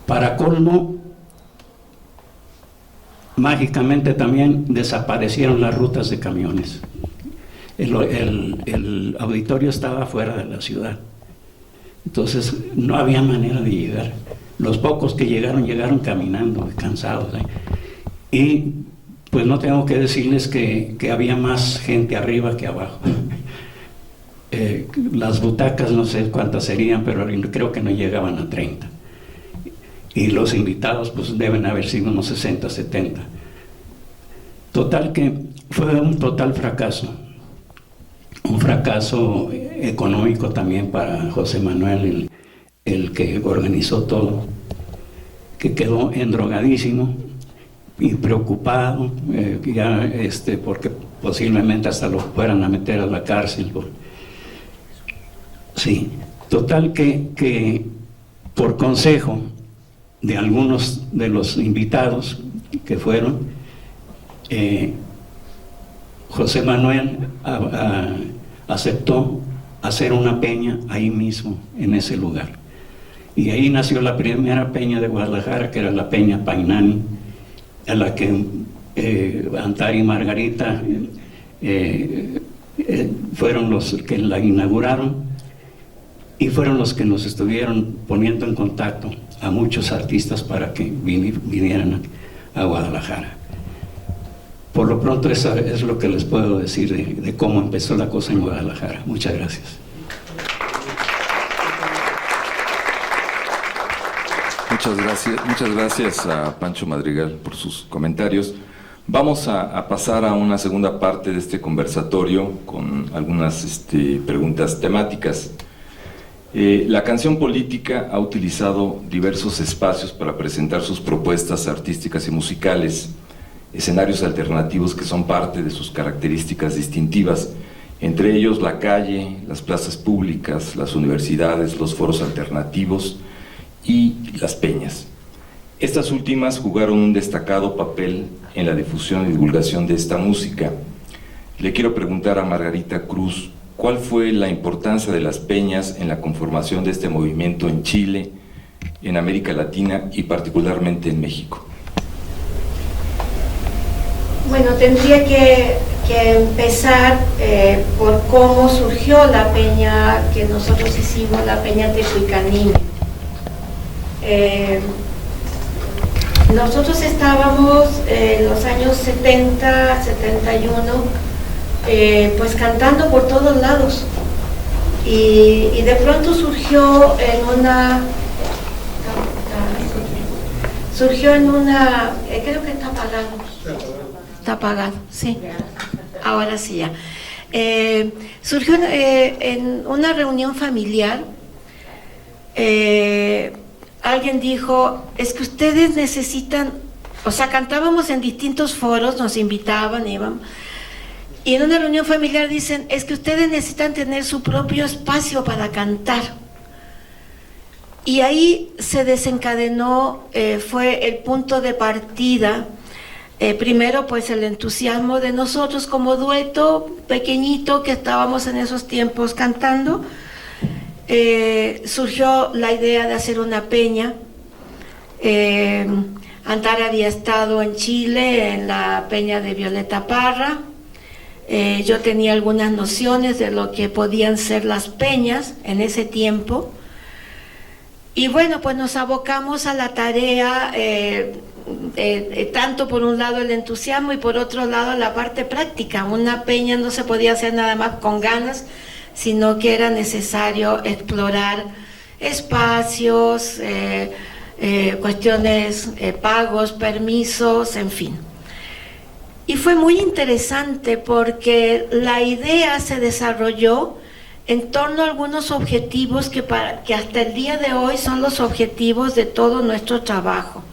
Para colmo, mágicamente también desaparecieron las rutas de camiones. El auditorio estaba fuera de la ciudad, entonces no había manera de llegar. Los pocos que llegaron caminando, cansados. Y pues no tengo que decirles que había más gente arriba que abajo. Las butacas no sé cuántas serían, pero creo que no llegaban a 30. Y los invitados pues deben haber sido unos 60, 70. Total que fue un total fracaso. Un fracaso económico también para José Manuel, el que organizó todo, que quedó endrogadísimo y preocupado, porque posiblemente hasta lo fueran a meter a la cárcel. Sí, total que por consejo de algunos de los invitados que fueron, José Manuel aceptó hacer una peña ahí mismo, en ese lugar. Y ahí nació la primera peña de Guadalajara, que era la Peña Painani, a la que Antari y Margarita fueron los que la inauguraron y fueron los que nos estuvieron poniendo en contacto a muchos artistas para que vinieran a Guadalajara. Por lo pronto eso es lo que les puedo decir de cómo empezó la cosa en Guadalajara. Muchas gracias. Muchas gracias a Pancho Madrigal por sus comentarios. Vamos a pasar a una segunda parte de este conversatorio con algunas preguntas temáticas. La canción política ha utilizado diversos espacios para presentar sus propuestas artísticas y musicales, escenarios alternativos que son parte de sus características distintivas, entre ellos la calle, las plazas públicas, las universidades, los foros alternativos y las peñas. Estas últimas jugaron un destacado papel en la difusión y divulgación de esta música. Le quiero preguntar a Margarita Cruz, ¿cuál fue la importancia de las peñas en la conformación de este movimiento en Chile, en América Latina y particularmente en México? Bueno, tendría que empezar por cómo surgió la peña que nosotros hicimos, la Peña Tecuicanime. Nosotros estábamos en los años 70, 71, pues cantando por todos lados, y de pronto surgió en una, creo que está apagado, sí, ahora sí ya, surgió en una reunión familiar. Alguien dijo, es que ustedes necesitan, o sea, cantábamos en distintos foros, nos invitaban, íbamos, y en una reunión familiar dicen, es que ustedes necesitan tener su propio espacio para cantar. Y ahí se desencadenó, fue el punto de partida, primero pues el entusiasmo de nosotros como dueto pequeñito que estábamos en esos tiempos cantando. Surgió la idea de hacer una peña. Antara había estado en Chile en la peña de Violeta Parra. Yo tenía algunas nociones de lo que podían ser las peñas en ese tiempo, y bueno, pues nos abocamos a la tarea, tanto por un lado el entusiasmo y por otro lado la parte práctica. Una peña no se podía hacer nada más con ganas, sino que era necesario explorar espacios, cuestiones, pagos, permisos, en fin. Y fue muy interesante porque la idea se desarrolló en torno a algunos objetivos que hasta el día de hoy son los objetivos de todo nuestro trabajo.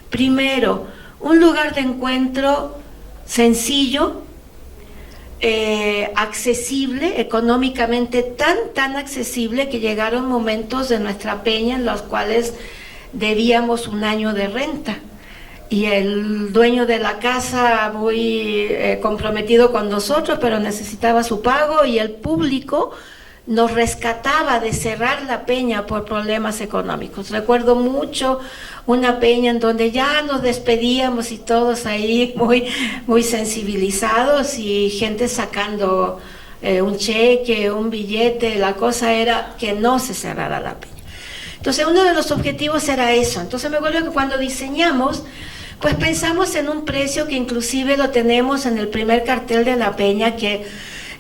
Primero, un lugar de encuentro sencillo, accesible, económicamente tan accesible que llegaron momentos de nuestra peña en los cuales debíamos un año de renta. Y el dueño de la casa muy comprometido con nosotros, pero necesitaba su pago, y el público nos rescataba de cerrar la peña por problemas económicos. Recuerdo mucho una peña en donde ya nos despedíamos y todos ahí muy sensibilizados, y gente sacando un cheque, un billete. La cosa era que no se cerrara la peña. Entonces uno de los objetivos era eso. Entonces me acuerdo que cuando diseñamos, pues pensamos en un precio que inclusive lo tenemos en el primer cartel de la peña, que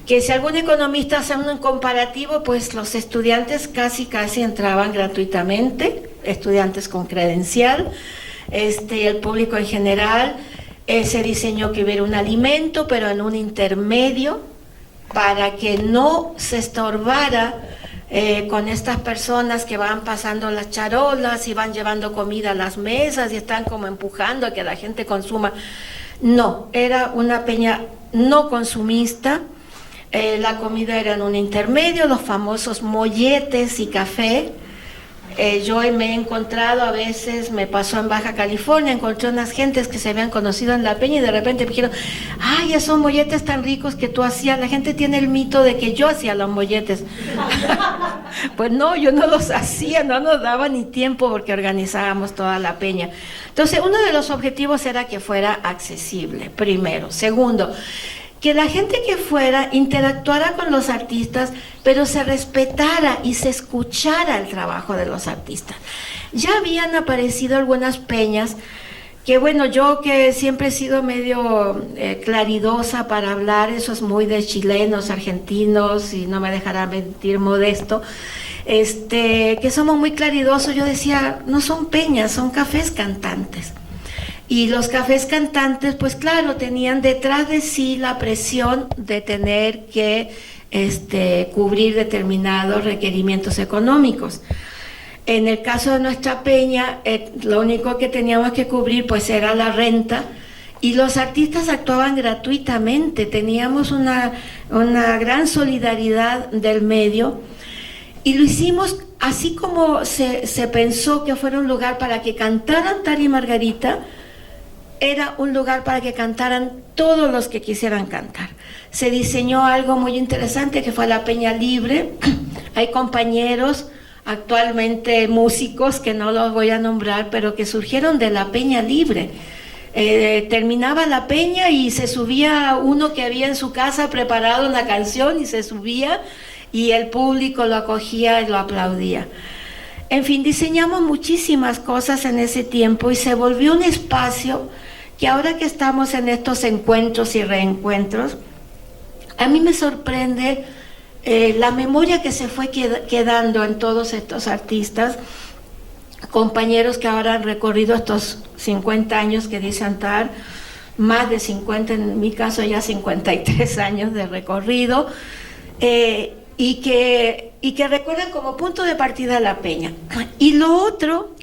si algún economista hace un comparativo, pues los estudiantes casi entraban gratuitamente, estudiantes con credencial, el público en general. Se diseñó que hubiera un alimento, pero en un intermedio, para que no se estorbara con estas personas que van pasando las charolas y van llevando comida a las mesas y están como empujando a que la gente consuma. No, era una peña no consumista. La comida era en un intermedio, los famosos molletes y café. Yo me he encontrado, a veces me pasó en Baja California, encontré unas gentes que se habían conocido en La Peña y de repente me dijeron, ay, esos molletes tan ricos que tú hacías, la gente tiene el mito de que yo hacía los molletes. Pues no, yo no los hacía, no nos daba ni tiempo porque organizábamos toda La Peña. Entonces, uno de los objetivos era que fuera accesible, primero. Segundo, que la gente que fuera interactuara con los artistas, pero se respetara y se escuchara el trabajo de los artistas. Ya habían aparecido algunas peñas que, bueno, yo que siempre he sido medio claridosa para hablar, eso es muy de chilenos, argentinos, y no me dejará mentir Modesto, que somos muy claridosos. Yo decía, no son peñas, son cafés cantantes. Y los cafés cantantes, pues claro, tenían detrás de sí la presión de tener que cubrir determinados requerimientos económicos. En el caso de nuestra peña, lo único que teníamos que cubrir pues era la renta, y los artistas actuaban gratuitamente. Teníamos una gran solidaridad del medio, y lo hicimos así como se pensó que fuera un lugar para que cantaran Tari y Margarita. Era un lugar para que cantaran todos los que quisieran cantar. Se diseñó algo muy interesante que fue la Peña Libre. Hay compañeros, actualmente músicos, que no los voy a nombrar, pero que surgieron de la Peña Libre. Terminaba la peña y se subía uno que había en su casa preparado una canción y se subía y el público lo acogía y lo aplaudía. En fin, diseñamos muchísimas cosas en ese tiempo y se volvió un espacio que ahora que estamos en estos encuentros y reencuentros, a mí me sorprende la memoria que se fue quedando en todos estos artistas, compañeros que ahora han recorrido estos 50 años que dice Antar, más de 50, en mi caso ya 53 años de recorrido, y que recuerdan como punto de partida La Peña. Y otro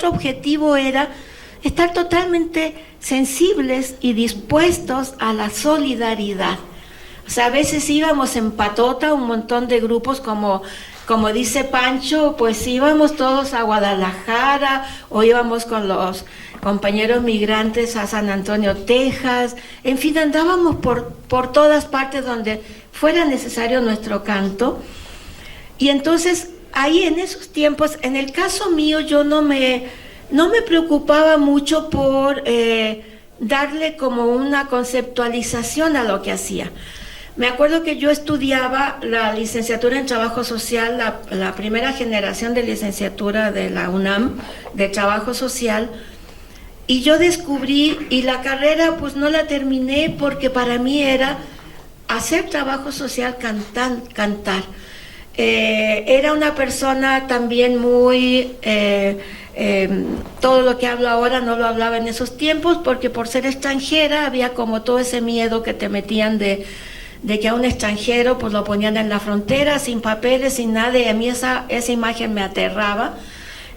objetivo era estar totalmente sensibles y dispuestos a la solidaridad. O sea, a veces íbamos en patota, un montón de grupos, como dice Pancho, pues íbamos todos a Guadalajara, o íbamos con los compañeros migrantes a San Antonio, Texas, en fin, andábamos por todas partes donde fuera necesario nuestro canto. Y entonces, ahí en esos tiempos, en el caso mío, yo no me preocupaba mucho por darle como una conceptualización a lo que hacía. Me acuerdo que yo estudiaba la licenciatura en Trabajo Social, la primera generación de licenciatura de la UNAM, de Trabajo Social, y yo descubrí, y la carrera pues no la terminé porque para mí era hacer trabajo social, cantar. Era una persona también muy... todo lo que hablo ahora no lo hablaba en esos tiempos, porque por ser extranjera había como todo ese miedo que te metían de que a un extranjero pues lo ponían en la frontera sin papeles, sin nada, y a mí esa imagen me aterraba.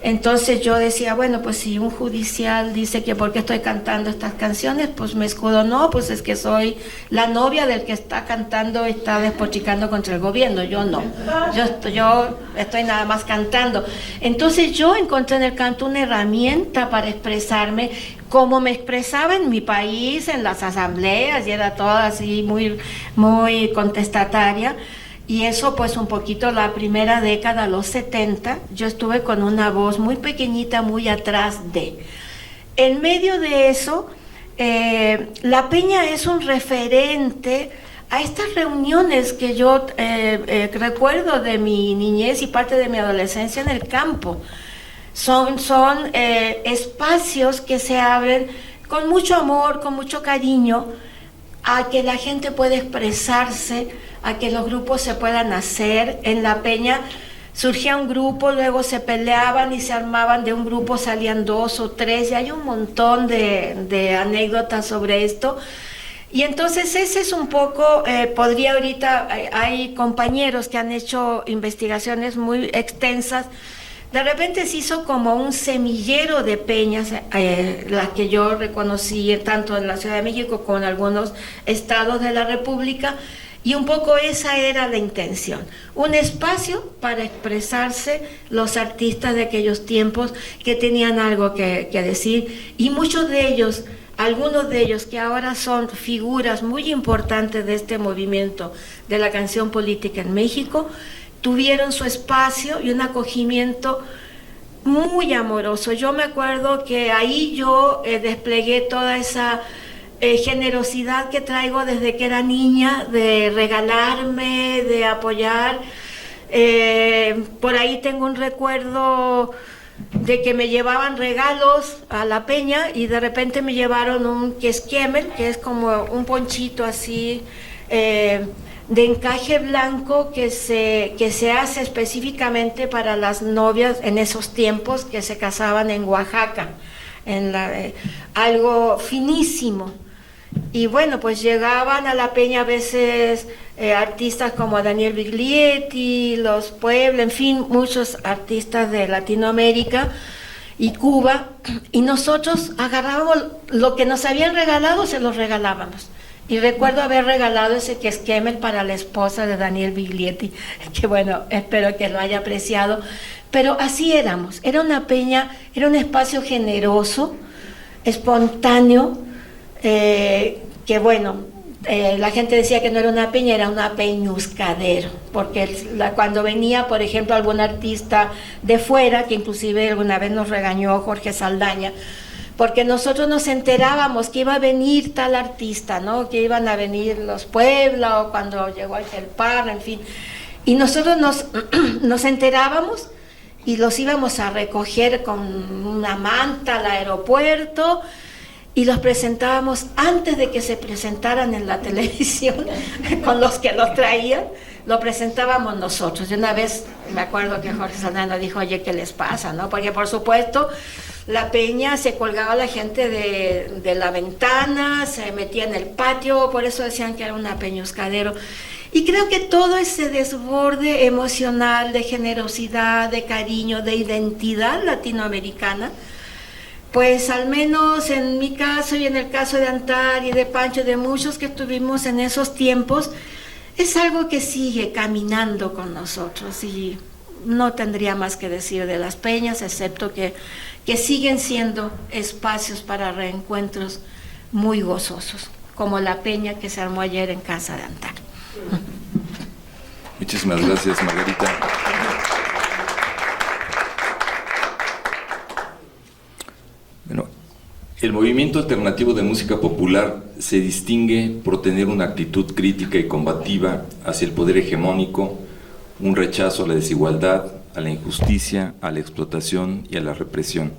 Entonces yo decía, bueno, pues si un judicial dice que por qué estoy cantando estas canciones, pues me escudo, no, pues es que soy la novia del que está cantando, está despotricando contra el gobierno. Yo no, yo estoy nada más cantando. Entonces yo encontré en el canto una herramienta para expresarme como me expresaba en mi país, en las asambleas, y era toda así muy, muy contestataria. Y eso pues un poquito la primera década, los 70, yo estuve con una voz muy pequeñita, muy atrás de. En medio de eso, La Peña es un referente a estas reuniones que yo recuerdo de mi niñez y parte de mi adolescencia en el campo. Son espacios que se abren con mucho amor, con mucho cariño, a que la gente pueda expresarse, a que los grupos se puedan hacer. En La Peña surgía un grupo, luego se peleaban y se armaban de un grupo, salían 2 o 3, y hay un montón de anécdotas sobre esto. Y entonces ese es un poco, podría ahorita, hay compañeros que han hecho investigaciones muy extensas. De repente se hizo como un semillero de peñas, las que yo reconocí tanto en la Ciudad de México como en algunos estados de la República, Y un poco esa era la intención, un espacio para expresarse los artistas de aquellos tiempos que tenían algo que decir, y muchos de ellos, algunos de ellos que ahora son figuras muy importantes de este movimiento de la canción política en México, tuvieron su espacio y un acogimiento muy amoroso. Yo me acuerdo que ahí yo desplegué toda esa generosidad que traigo desde que era niña, de regalarme, de apoyar. Por ahí tengo un recuerdo de que me llevaban regalos a la peña y de repente me llevaron un quesquemel, que es como un ponchito así de encaje blanco que se hace específicamente para las novias en esos tiempos que se casaban en Oaxaca, algo finísimo. Y bueno, pues llegaban a la peña a veces artistas como Daniel Biglietti, Los Puebla, en fin, muchos artistas de Latinoamérica y Cuba, y nosotros agarrábamos lo que nos habían regalado, se los regalábamos. Y recuerdo haber regalado ese quesquemel para la esposa de Daniel Biglietti, que bueno, espero que lo haya apreciado. Pero así éramos, era una peña, era un espacio generoso, espontáneo, que bueno, la gente decía que no era una peña, era una peñuscadero, porque cuando venía, por ejemplo, algún artista de fuera, que inclusive alguna vez nos regañó Jorge Saldaña, porque nosotros nos enterábamos que iba a venir tal artista, ¿no? Que iban a venir Los Puebla, o cuando llegó Ángel Parra, en fin, y nosotros nos enterábamos y los íbamos a recoger con una manta al aeropuerto, y los presentábamos antes de que se presentaran en la televisión con los que los traían, lo presentábamos nosotros. Y una vez me acuerdo que Jorge Saldaña dijo, oye, ¿qué les pasa? ¿No? Porque por supuesto la peña se colgaba la gente de la ventana, se metía en el patio, por eso decían que era una peñuscadero. Y creo que todo ese desborde emocional, de generosidad, de cariño, de identidad latinoamericana, pues al menos en mi caso y en el caso de Antar y de Pancho, de muchos que estuvimos en esos tiempos, es algo que sigue caminando con nosotros, y no tendría más que decir de las peñas, excepto que siguen siendo espacios para reencuentros muy gozosos, como la peña que se armó ayer en casa de Antar. Muchísimas gracias, Margarita. Bueno, el movimiento alternativo de música popular se distingue por tener una actitud crítica y combativa hacia el poder hegemónico, un rechazo a la desigualdad, a la injusticia, a la explotación y a la represión.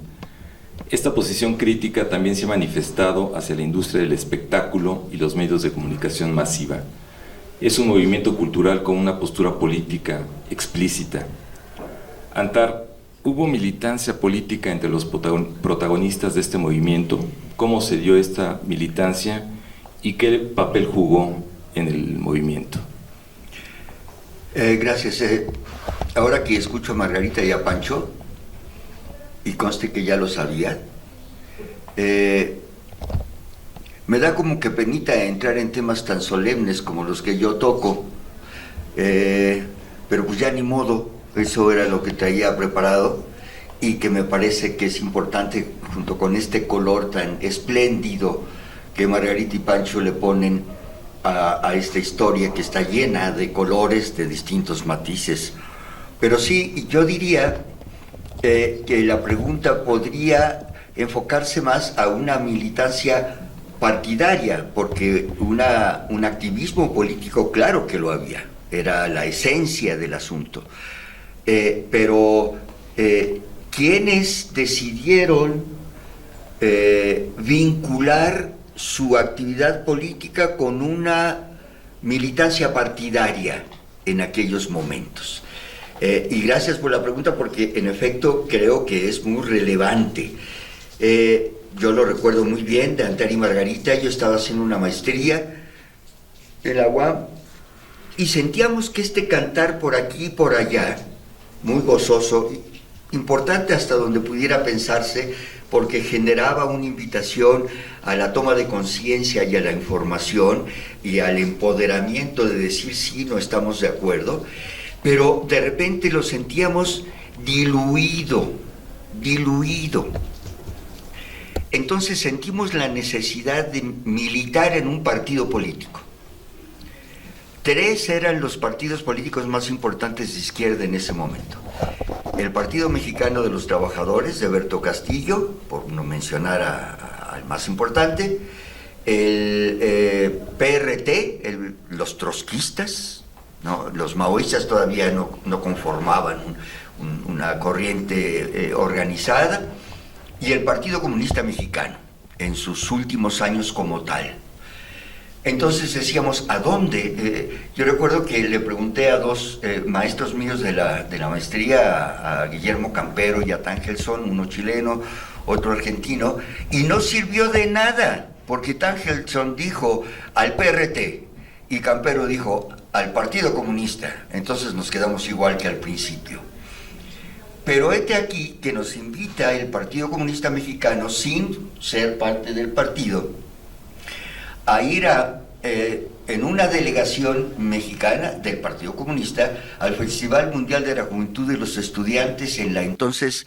Esta posición crítica también se ha manifestado hacia la industria del espectáculo y los medios de comunicación masiva. Es un movimiento cultural con una postura política explícita. Antar, ¿hubo militancia política entre los protagonistas de este movimiento? ¿Cómo se dio esta militancia y qué papel jugó en el movimiento? Gracias. Ahora que escucho a Margarita y a Pancho, y conste que ya lo sabía, me da como que penita entrar en temas tan solemnes como los que yo toco, pero pues ya ni modo, eso era lo que traía preparado, y que me parece que es importante, junto con este color tan espléndido que Margarita y Pancho le ponen a esta historia que está llena de colores de distintos matices. Pero sí, yo diría que la pregunta podría enfocarse más a una militancia partidaria, porque un activismo político, claro que lo había, era la esencia del asunto. Pero ¿quiénes decidieron vincular su actividad política con una militancia partidaria en aquellos momentos? Y gracias por la pregunta, porque en efecto creo que es muy relevante. Yo lo recuerdo muy bien, de Antar y Margarita. Yo estaba haciendo una maestría en la UAM y sentíamos que este cantar por aquí y por allá, muy gozoso, importante hasta donde pudiera pensarse, porque generaba una invitación a la toma de conciencia y a la información y al empoderamiento de decir sí, no estamos de acuerdo, pero de repente lo sentíamos diluido. Entonces sentimos la necesidad de militar en un partido político. 3 eran los partidos políticos más importantes de izquierda en ese momento. El Partido Mexicano de los Trabajadores, de Berto Castillo, por no mencionar al más importante, el PRT, los trotskistas, ¿no? Los maoístas todavía no conformaban una corriente organizada, y el Partido Comunista Mexicano, en sus últimos años como tal. Entonces decíamos, ¿a dónde? Yo recuerdo que le pregunté a 2 maestros míos de la maestría, a Guillermo Campero y a Tangelson, uno chileno, otro argentino, y no sirvió de nada, porque Tangelson dijo al PRT y Campero dijo al Partido Comunista. Entonces nos quedamos igual que al principio. Pero hete aquí que nos invita el Partido Comunista Mexicano, sin ser parte del partido, a ir en una delegación mexicana del Partido Comunista al Festival Mundial de la Juventud de los Estudiantes en la entonces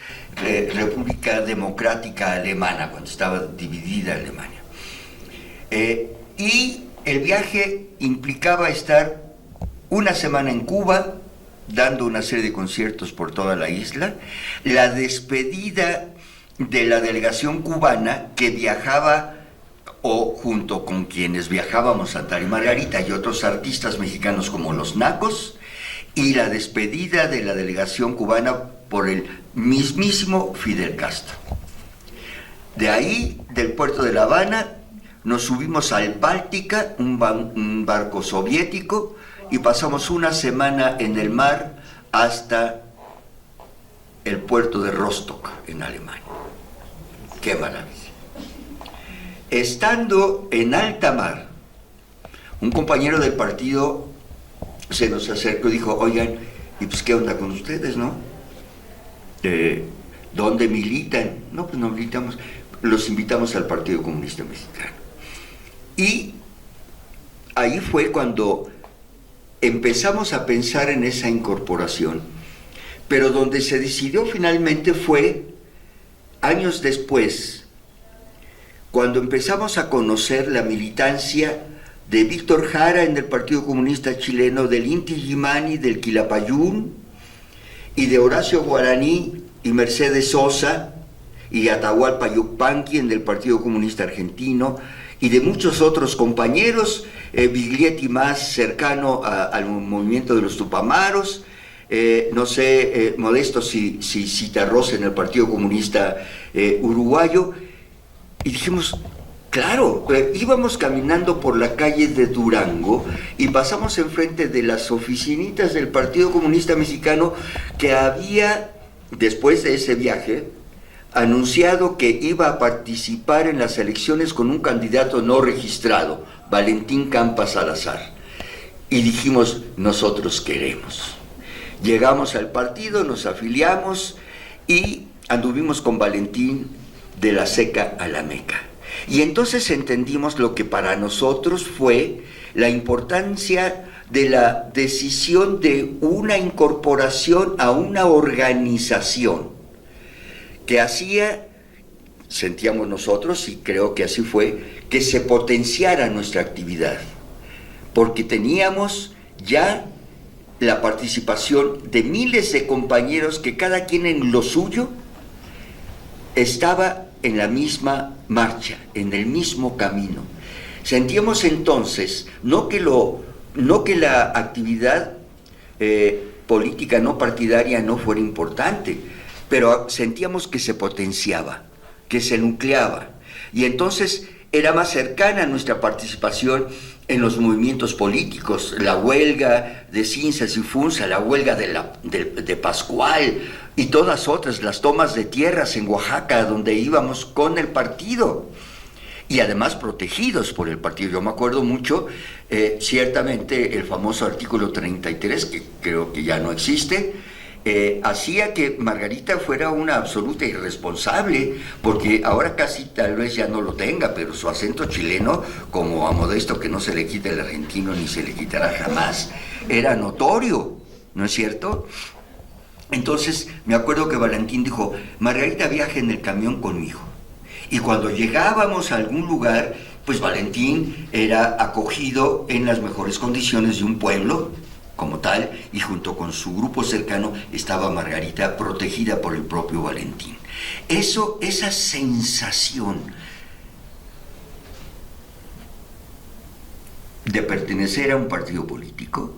República Democrática Alemana, cuando estaba dividida Alemania. Y el viaje implicaba estar una semana en Cuba, dando una serie de conciertos por toda la isla, la despedida de la delegación cubana que viajaba, o junto con quienes viajábamos, Santa y Margarita y otros artistas mexicanos como los Nacos, y la despedida de la delegación cubana por el mismísimo Fidel Castro. De ahí, del puerto de La Habana, nos subimos al Báltica, un barco soviético, y pasamos una semana en el mar hasta el puerto de Rostock, en Alemania. ¡Qué maravilla! Estando en alta mar, un compañero del partido se nos acercó y dijo, oigan, ¿y pues qué onda con ustedes, no? ¿Dónde militan? No, pues no militamos, los invitamos al Partido Comunista Mexicano. Y ahí fue cuando empezamos a pensar en esa incorporación, pero donde se decidió finalmente fue años después, cuando empezamos a conocer la militancia de Víctor Jara en el Partido Comunista Chileno, del Inti Illimani, del Quilapayún, y de Horacio Guaraní y Mercedes Sosa, y Atahualpa Yupanqui en el Partido Comunista Argentino, y de muchos otros compañeros, Biglietti más cercano al movimiento de los Tupamaros, Modesto Citarrosa en el Partido Comunista Uruguayo, y dijimos, claro, íbamos caminando por la calle de Durango y pasamos enfrente de las oficinitas del Partido Comunista Mexicano que había, después de ese viaje, anunciado que iba a participar en las elecciones con un candidato no registrado, Valentín Campa Salazar. Y dijimos, nosotros queremos. Llegamos al partido, nos afiliamos y anduvimos con Valentín de la Seca a la Meca. Y entonces entendimos lo que para nosotros fue la importancia de la decisión de una incorporación a una organización que hacía, sentíamos nosotros, y creo que así fue, que se potenciara nuestra actividad, porque teníamos ya la participación de miles de compañeros que cada quien en lo suyo estaba en la misma marcha, en el mismo camino. Sentíamos entonces, no que la actividad política no partidaria no fuera importante, pero sentíamos que se potenciaba, que se nucleaba, y entonces era más cercana nuestra participación en los movimientos políticos, la huelga de Cinzas y Funza, la huelga de Pascual y todas otras, las tomas de tierras en Oaxaca, donde íbamos con el partido y además protegidos por el partido. Yo me acuerdo mucho, ciertamente, el famoso artículo 33, que creo que ya no existe, hacía que Margarita fuera una absoluta irresponsable, porque ahora casi tal vez ya no lo tenga, pero su acento chileno, como a Modesto que no se le quita el argentino ni se le quitará jamás, era notorio, ¿no es cierto? Entonces me acuerdo que Valentín dijo, Margarita viaja en el camión conmigo. Y cuando llegábamos a algún lugar, pues Valentín era acogido en las mejores condiciones de un pueblo como tal, y junto con su grupo cercano estaba Margarita protegida por el propio Valentín. Esa sensación de pertenecer a un partido político,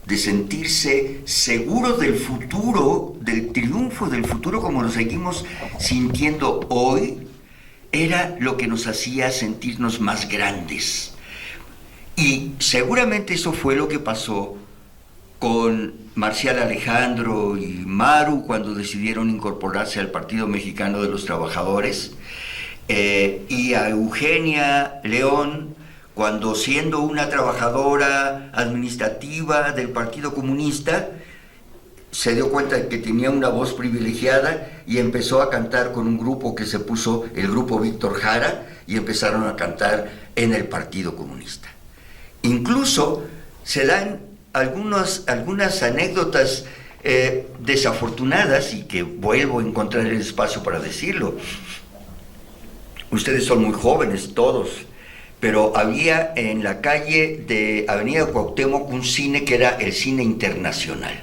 de sentirse seguro del futuro, del triunfo del futuro como lo seguimos sintiendo hoy, era lo que nos hacía sentirnos más grandes. Y seguramente eso fue lo que pasó con Marcial Alejandro y Maru cuando decidieron incorporarse al Partido Mexicano de los Trabajadores, y a Eugenia León cuando, siendo una trabajadora administrativa del Partido Comunista, se dio cuenta de que tenía una voz privilegiada y empezó a cantar con un grupo que se puso el Grupo Víctor Jara, y empezaron a cantar en el Partido Comunista. Incluso se dan algunas anécdotas desafortunadas, y que vuelvo a encontrar el espacio para decirlo. Ustedes son muy jóvenes todos, pero había en la calle de Avenida Cuauhtémoc un cine que era el Cine Internacional,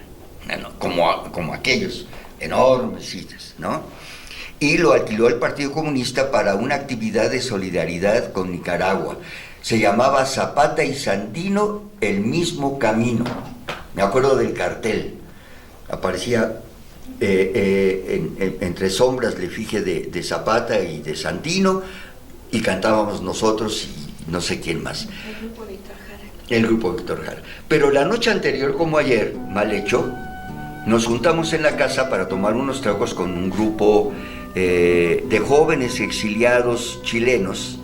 como aquellos enormes cines, ¿no? Y lo alquiló el Partido Comunista para una actividad de solidaridad con Nicaragua. Se llamaba Zapata y Sandino, el mismo camino. Me acuerdo del cartel. Aparecía entre sombras la efigie de Zapata y de Sandino, y cantábamos nosotros y no sé quién más. El Grupo Víctor Jara. El Grupo Víctor Jara. Pero la noche anterior, como ayer, mal hecho, nos juntamos en la casa para tomar unos tragos con un grupo de jóvenes exiliados chilenos.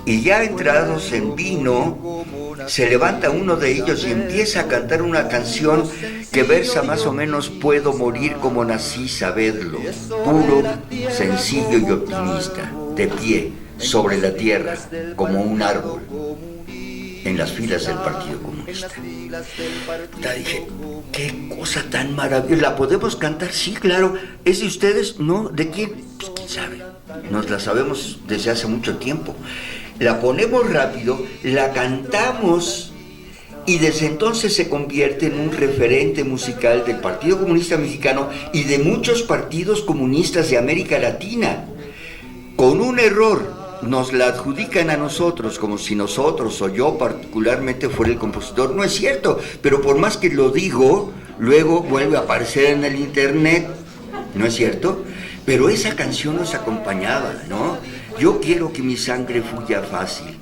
Y ya entrados en vino, se levanta uno de ellos y empieza a cantar una canción que versa más o menos: puedo morir como nací, sabedlo, puro, sencillo y optimista, de pie, sobre la tierra, como un árbol, en las filas del Partido Comunista. Ya dije, qué cosa tan maravillosa. ¿La podemos cantar? Sí, claro. ¿Es de ustedes? ¿No? ¿De quién? Pues quién sabe. Nos la sabemos desde hace mucho tiempo. La ponemos rápido, la cantamos, y desde entonces se convierte en un referente musical del Partido Comunista Mexicano y de muchos partidos comunistas de América Latina. Con un error, nos la adjudican a nosotros, como si nosotros o yo particularmente fuera el compositor. No es cierto, pero por más que lo digo, luego vuelve a aparecer en el internet, ¿no es cierto? Pero esa canción nos acompañaba, ¿no? Yo quiero que mi sangre fluya fácil,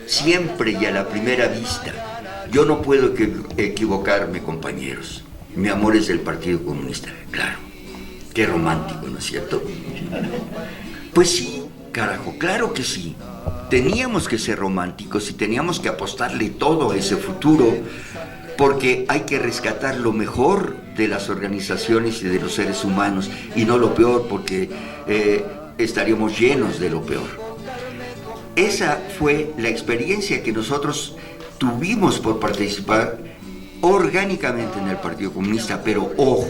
siempre y a la primera vista. Yo no puedo equivocarme, compañeros. Mi amor es del Partido Comunista. Claro, qué romántico, ¿no es cierto? Pues sí, carajo, claro que sí. Teníamos que ser románticos y teníamos que apostarle todo a ese futuro, porque hay que rescatar lo mejor de las organizaciones y de los seres humanos, y no lo peor, porque estaríamos llenos de lo peor. Esa fue la experiencia que nosotros tuvimos por participar orgánicamente en el Partido Comunista, pero ojo,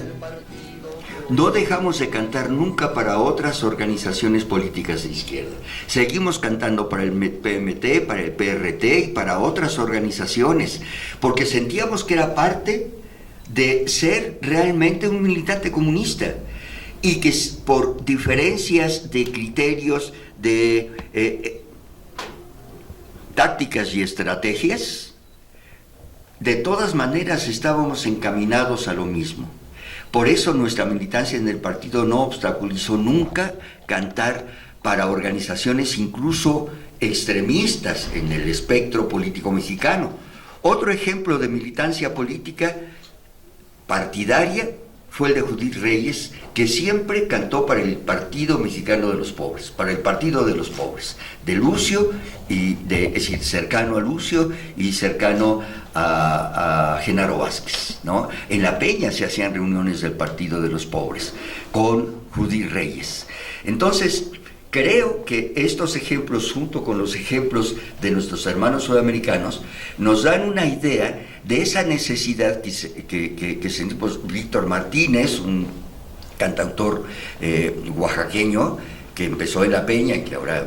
no dejamos de cantar nunca para otras organizaciones políticas de izquierda. Seguimos cantando para el PMT, para el PRT y para otras organizaciones, porque sentíamos que era parte de ser realmente un militante comunista, y que por diferencias de criterios, de tácticas y estrategias, de todas maneras estábamos encaminados a lo mismo. Por eso nuestra militancia en el partido no obstaculizó nunca cantar para organizaciones incluso extremistas en el espectro político mexicano. Otro ejemplo de militancia política partidaria fue el de Judith Reyes, que siempre cantó para el Partido Mexicano de los Pobres, para el Partido de los Pobres, de Lucio, es decir, cercano a Lucio y cercano a Genaro Vázquez, ¿no? En La Peña se hacían reuniones del Partido de los Pobres con Judith Reyes. Entonces, creo que estos ejemplos, junto con los ejemplos de nuestros hermanos sudamericanos, nos dan una idea de esa necesidad que sentimos. Víctor Martínez, un cantautor oaxaqueño, que empezó en La Peña y que ahora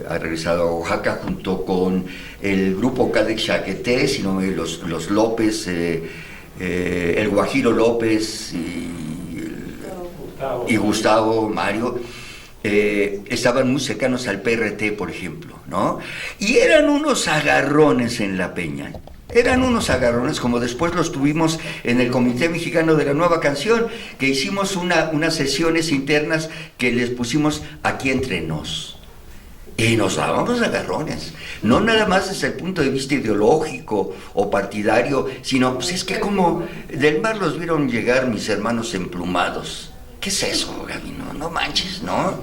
ha regresado a Oaxaca, junto con el grupo Cadec Chaqueté, sino los López, el Guajiro López y Gustavo Mario, estaban muy cercanos al PRT, por ejemplo, ¿no? Y eran unos agarrones en La Peña. Eran unos agarrones, como después los tuvimos en el Comité Mexicano de la Nueva Canción, que hicimos unas sesiones internas que les pusimos aquí entre nos. Y nos dábamos agarrones, no nada más desde el punto de vista ideológico o partidario, sino, pues es que como del mar los vieron llegar mis hermanos emplumados. ¿Qué es eso, Gaby? No manches, ¿no?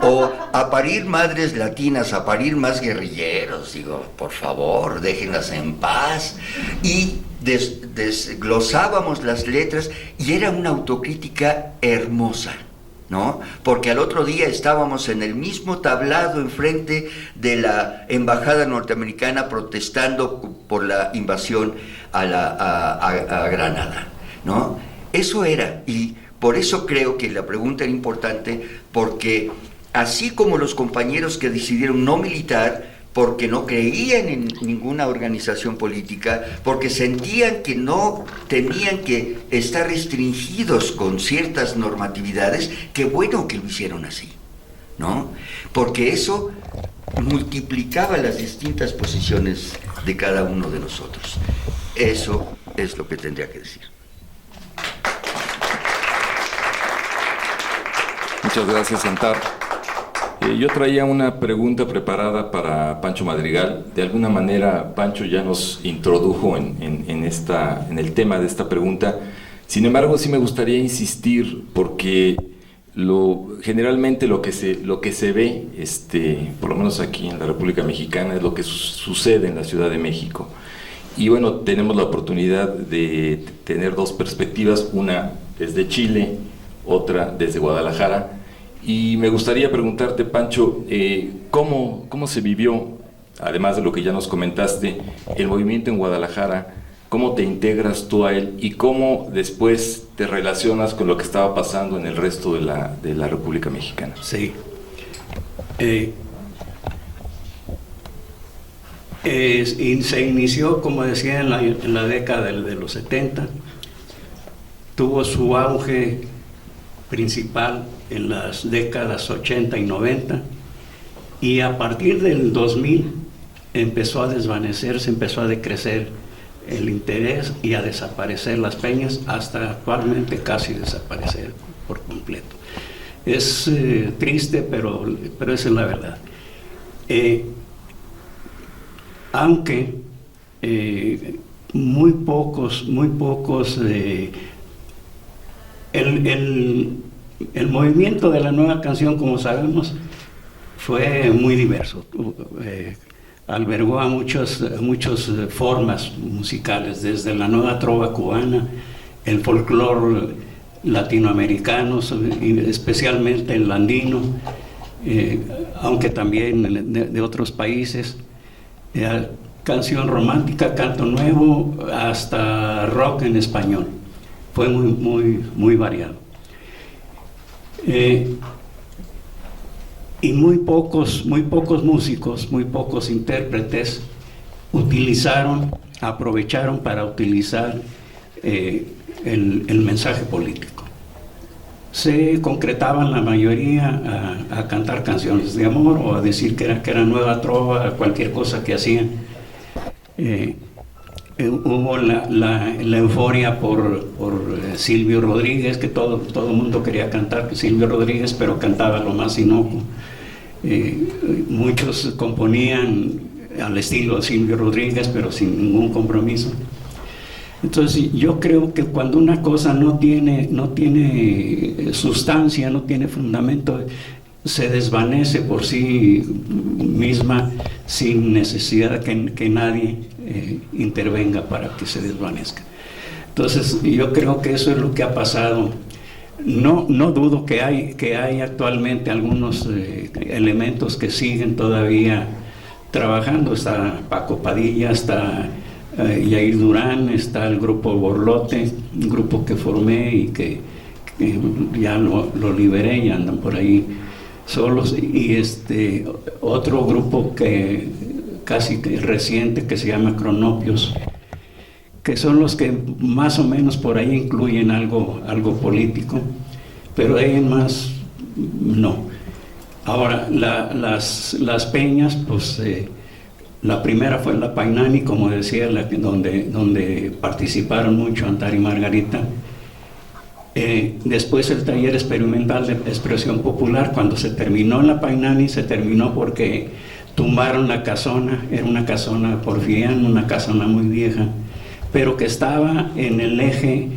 O a parir madres latinas, a parir más guerrilleros, digo, por favor, déjenlas en paz. Y desglosábamos las letras y era una autocrítica hermosa, ¿no? Porque al otro día estábamos en el mismo tablado enfrente de la embajada norteamericana protestando por la invasión a Granada, ¿no? Eso era, y por eso creo que la pregunta era importante, porque así como los compañeros que decidieron no militar, porque no creían en ninguna organización política, porque sentían que no tenían que estar restringidos con ciertas normatividades, qué bueno que lo hicieron así, ¿no? Porque eso multiplicaba las distintas posiciones de cada uno de nosotros. Eso es lo que tendría que decir. Muchas gracias, Antar. Yo traía una pregunta preparada para Pancho Madrigal. De alguna manera, Pancho ya nos introdujo en el tema de esta pregunta. Sin embargo, sí me gustaría insistir, porque generalmente lo que se ve, por lo menos aquí en la República Mexicana, es lo que sucede en la Ciudad de México. Y bueno, tenemos la oportunidad de tener dos perspectivas, una desde Chile, otra desde Guadalajara. Y me gustaría preguntarte, Pancho, ¿cómo se vivió, además de lo que ya nos comentaste, el movimiento en Guadalajara? ¿Cómo te integras tú a él? ¿Y cómo después te relacionas con lo que estaba pasando en el resto de la República Mexicana? Sí. Se inició, como decía, en la década de los 70. Tuvo su auge principal en las décadas 80 y 90, y a partir del 2000 empezó a desvanecerse, empezó a decrecer el interés y a desaparecer las peñas, hasta actualmente casi desaparecer por completo. Es triste, pero esa es la verdad. Aunque muy pocos el movimiento de la Nueva Canción, como sabemos, fue muy diverso. Albergó a muchas formas musicales, desde la nueva trova cubana, el folclore latinoamericano, especialmente el andino, aunque también de otros países, canción romántica, canto nuevo, hasta rock en español. Fue muy variado. Y muy pocos músicos, muy pocos intérpretes aprovecharon para utilizar el mensaje político. Se concretaban la mayoría a cantar canciones de amor, o a decir que era nueva trova, cualquier cosa que hacían. Hubo la euforia por Silvio Rodríguez, que todo el mundo quería cantar Silvio Rodríguez, pero cantaba lo más inocuo. Muchos componían al estilo de Silvio Rodríguez, pero sin ningún compromiso. Entonces yo creo que cuando una cosa no tiene sustancia, no tiene fundamento, se desvanece por sí misma sin necesidad que nadie intervenga para que se desvanezca. Entonces yo creo que eso es lo que ha pasado. No dudo que hay actualmente algunos elementos que siguen todavía trabajando. Está Paco Padilla, está Yair Durán, está el grupo Borlote, un grupo que formé y que ya lo liberé y andan por ahí solos, y otro grupo que casi reciente que se llama Cronopios, que son los que más o menos por ahí incluyen algo político, pero de ahí en más no. Ahora, las peñas, pues la primera fue la Painani, como decía, donde participaron mucho Antar y Margarita. Después el taller experimental de expresión popular. Cuando se terminó la Painani, se terminó porque tumbaron la casona. Era una casona porfiriana, una casona muy vieja, pero que estaba en el eje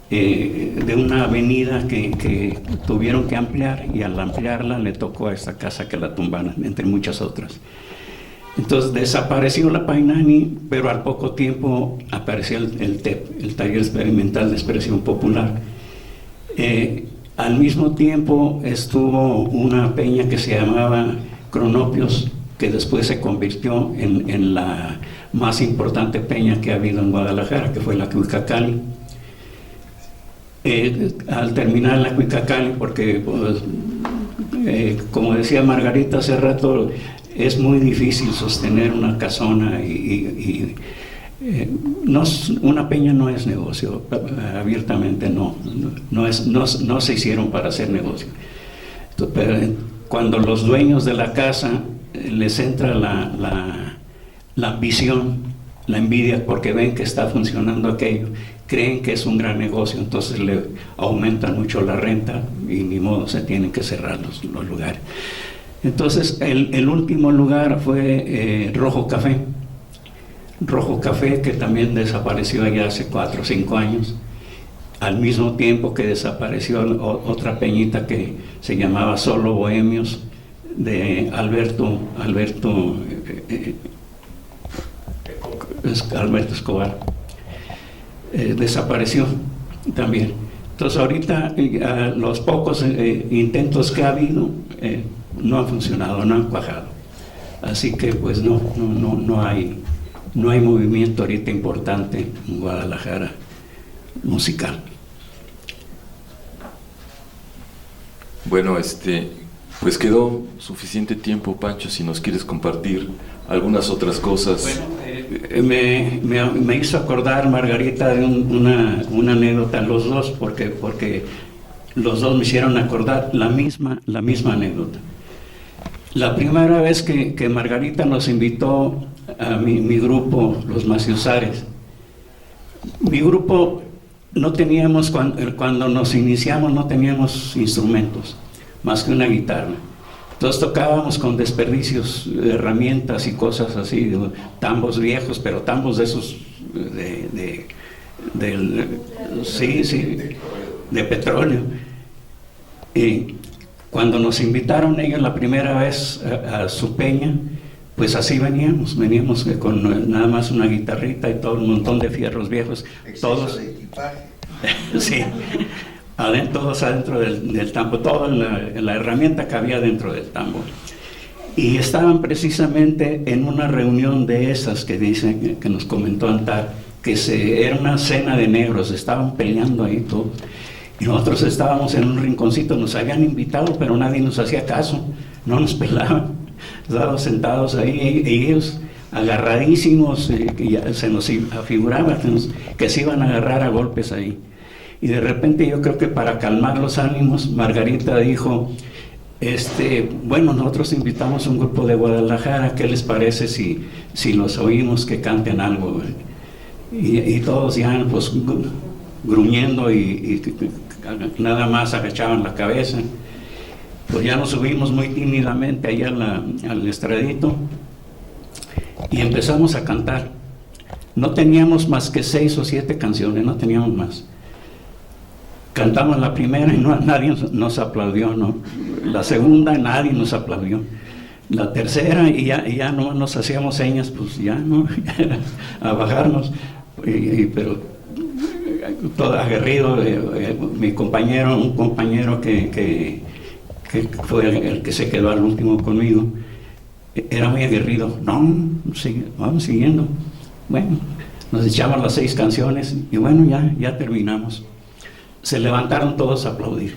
de una avenida que tuvieron que ampliar, y al ampliarla le tocó a esta casa que la tumbaran, entre muchas otras. Entonces desapareció la Painani, pero al poco tiempo apareció el TEP, el Taller Experimental de Expresión Popular. Al mismo tiempo estuvo una peña que se llamaba Cronopios, que después se convirtió en la más importante peña que ha habido en Guadalajara, que fue la Cuicacali. Al terminar la Cuicacali, porque pues, como decía Margarita hace rato, es muy difícil sostener una casona una peña no es negocio, abiertamente no se hicieron para hacer negocio. Pero cuando los dueños de la casa les entra la ambición, la envidia, porque ven que está funcionando aquello, creen que es un gran negocio, entonces le aumentan mucho la renta y ni modo, se tienen que cerrar los lugares. Entonces el último lugar fue Rojo Café. Rojo Café, que también desapareció allá hace 4 o 5 años, al mismo tiempo que desapareció otra peñita que se llamaba Solo Bohemios, de Alberto Escobar. Desapareció también. Entonces ahorita los pocos intentos que ha habido no han funcionado, no han cuajado. Así que pues no hay movimiento ahorita importante en Guadalajara musical. Bueno, pues quedó suficiente tiempo, Pancho, si nos quieres compartir algunas otras cosas. Bueno, me hizo acordar, Margarita, de una anécdota, los dos, porque los dos me hicieron acordar la misma anécdota. La primera vez que Margarita nos invitó a mi grupo, los Maciusares, mi grupo no teníamos, cuando nos iniciamos no teníamos instrumentos, más que una guitarra. Entonces tocábamos con desperdicios, herramientas y cosas así, tambos viejos, pero tambos de esos de petróleo. Y cuando nos invitaron ellos la primera vez a su peña, pues así veníamos con nada más una guitarrita y todo un montón de fierros viejos, todos. Sí, todos adentro del tambo, toda la herramienta que había dentro del tambo. Y estaban precisamente en una reunión de esas que dicen, que nos comentó Antar, que era una cena de negros, estaban peleando ahí todos. Y nosotros estábamos en un rinconcito, nos habían invitado, pero nadie nos hacía caso, no nos pelaban. Estábamos sentados ahí y ellos agarradísimos, y ya se nos afiguraba que se iban a agarrar a golpes ahí. Y de repente yo creo que para calmar los ánimos, Margarita dijo, bueno, nosotros invitamos a un grupo de Guadalajara, ¿qué les parece si los oímos que canten algo? Y todos ya pues gruñendo y nada más agachaban la cabeza. Pues ya nos subimos muy tímidamente ahí al estradito y empezamos a cantar no teníamos más que 6 o 7 canciones, no teníamos más. Cantamos la primera y nadie nos aplaudió, ¿no? La segunda nadie nos aplaudió. La tercera y ya no nos hacíamos señas, pues ya no, a bajarnos. Pero todo aguerrido, un compañero que fue el que se quedó al último conmigo, era muy aguerrido. No, vamos siguiendo. Bueno, nos echamos las 6 canciones y bueno, ya terminamos. Se levantaron todos a aplaudir.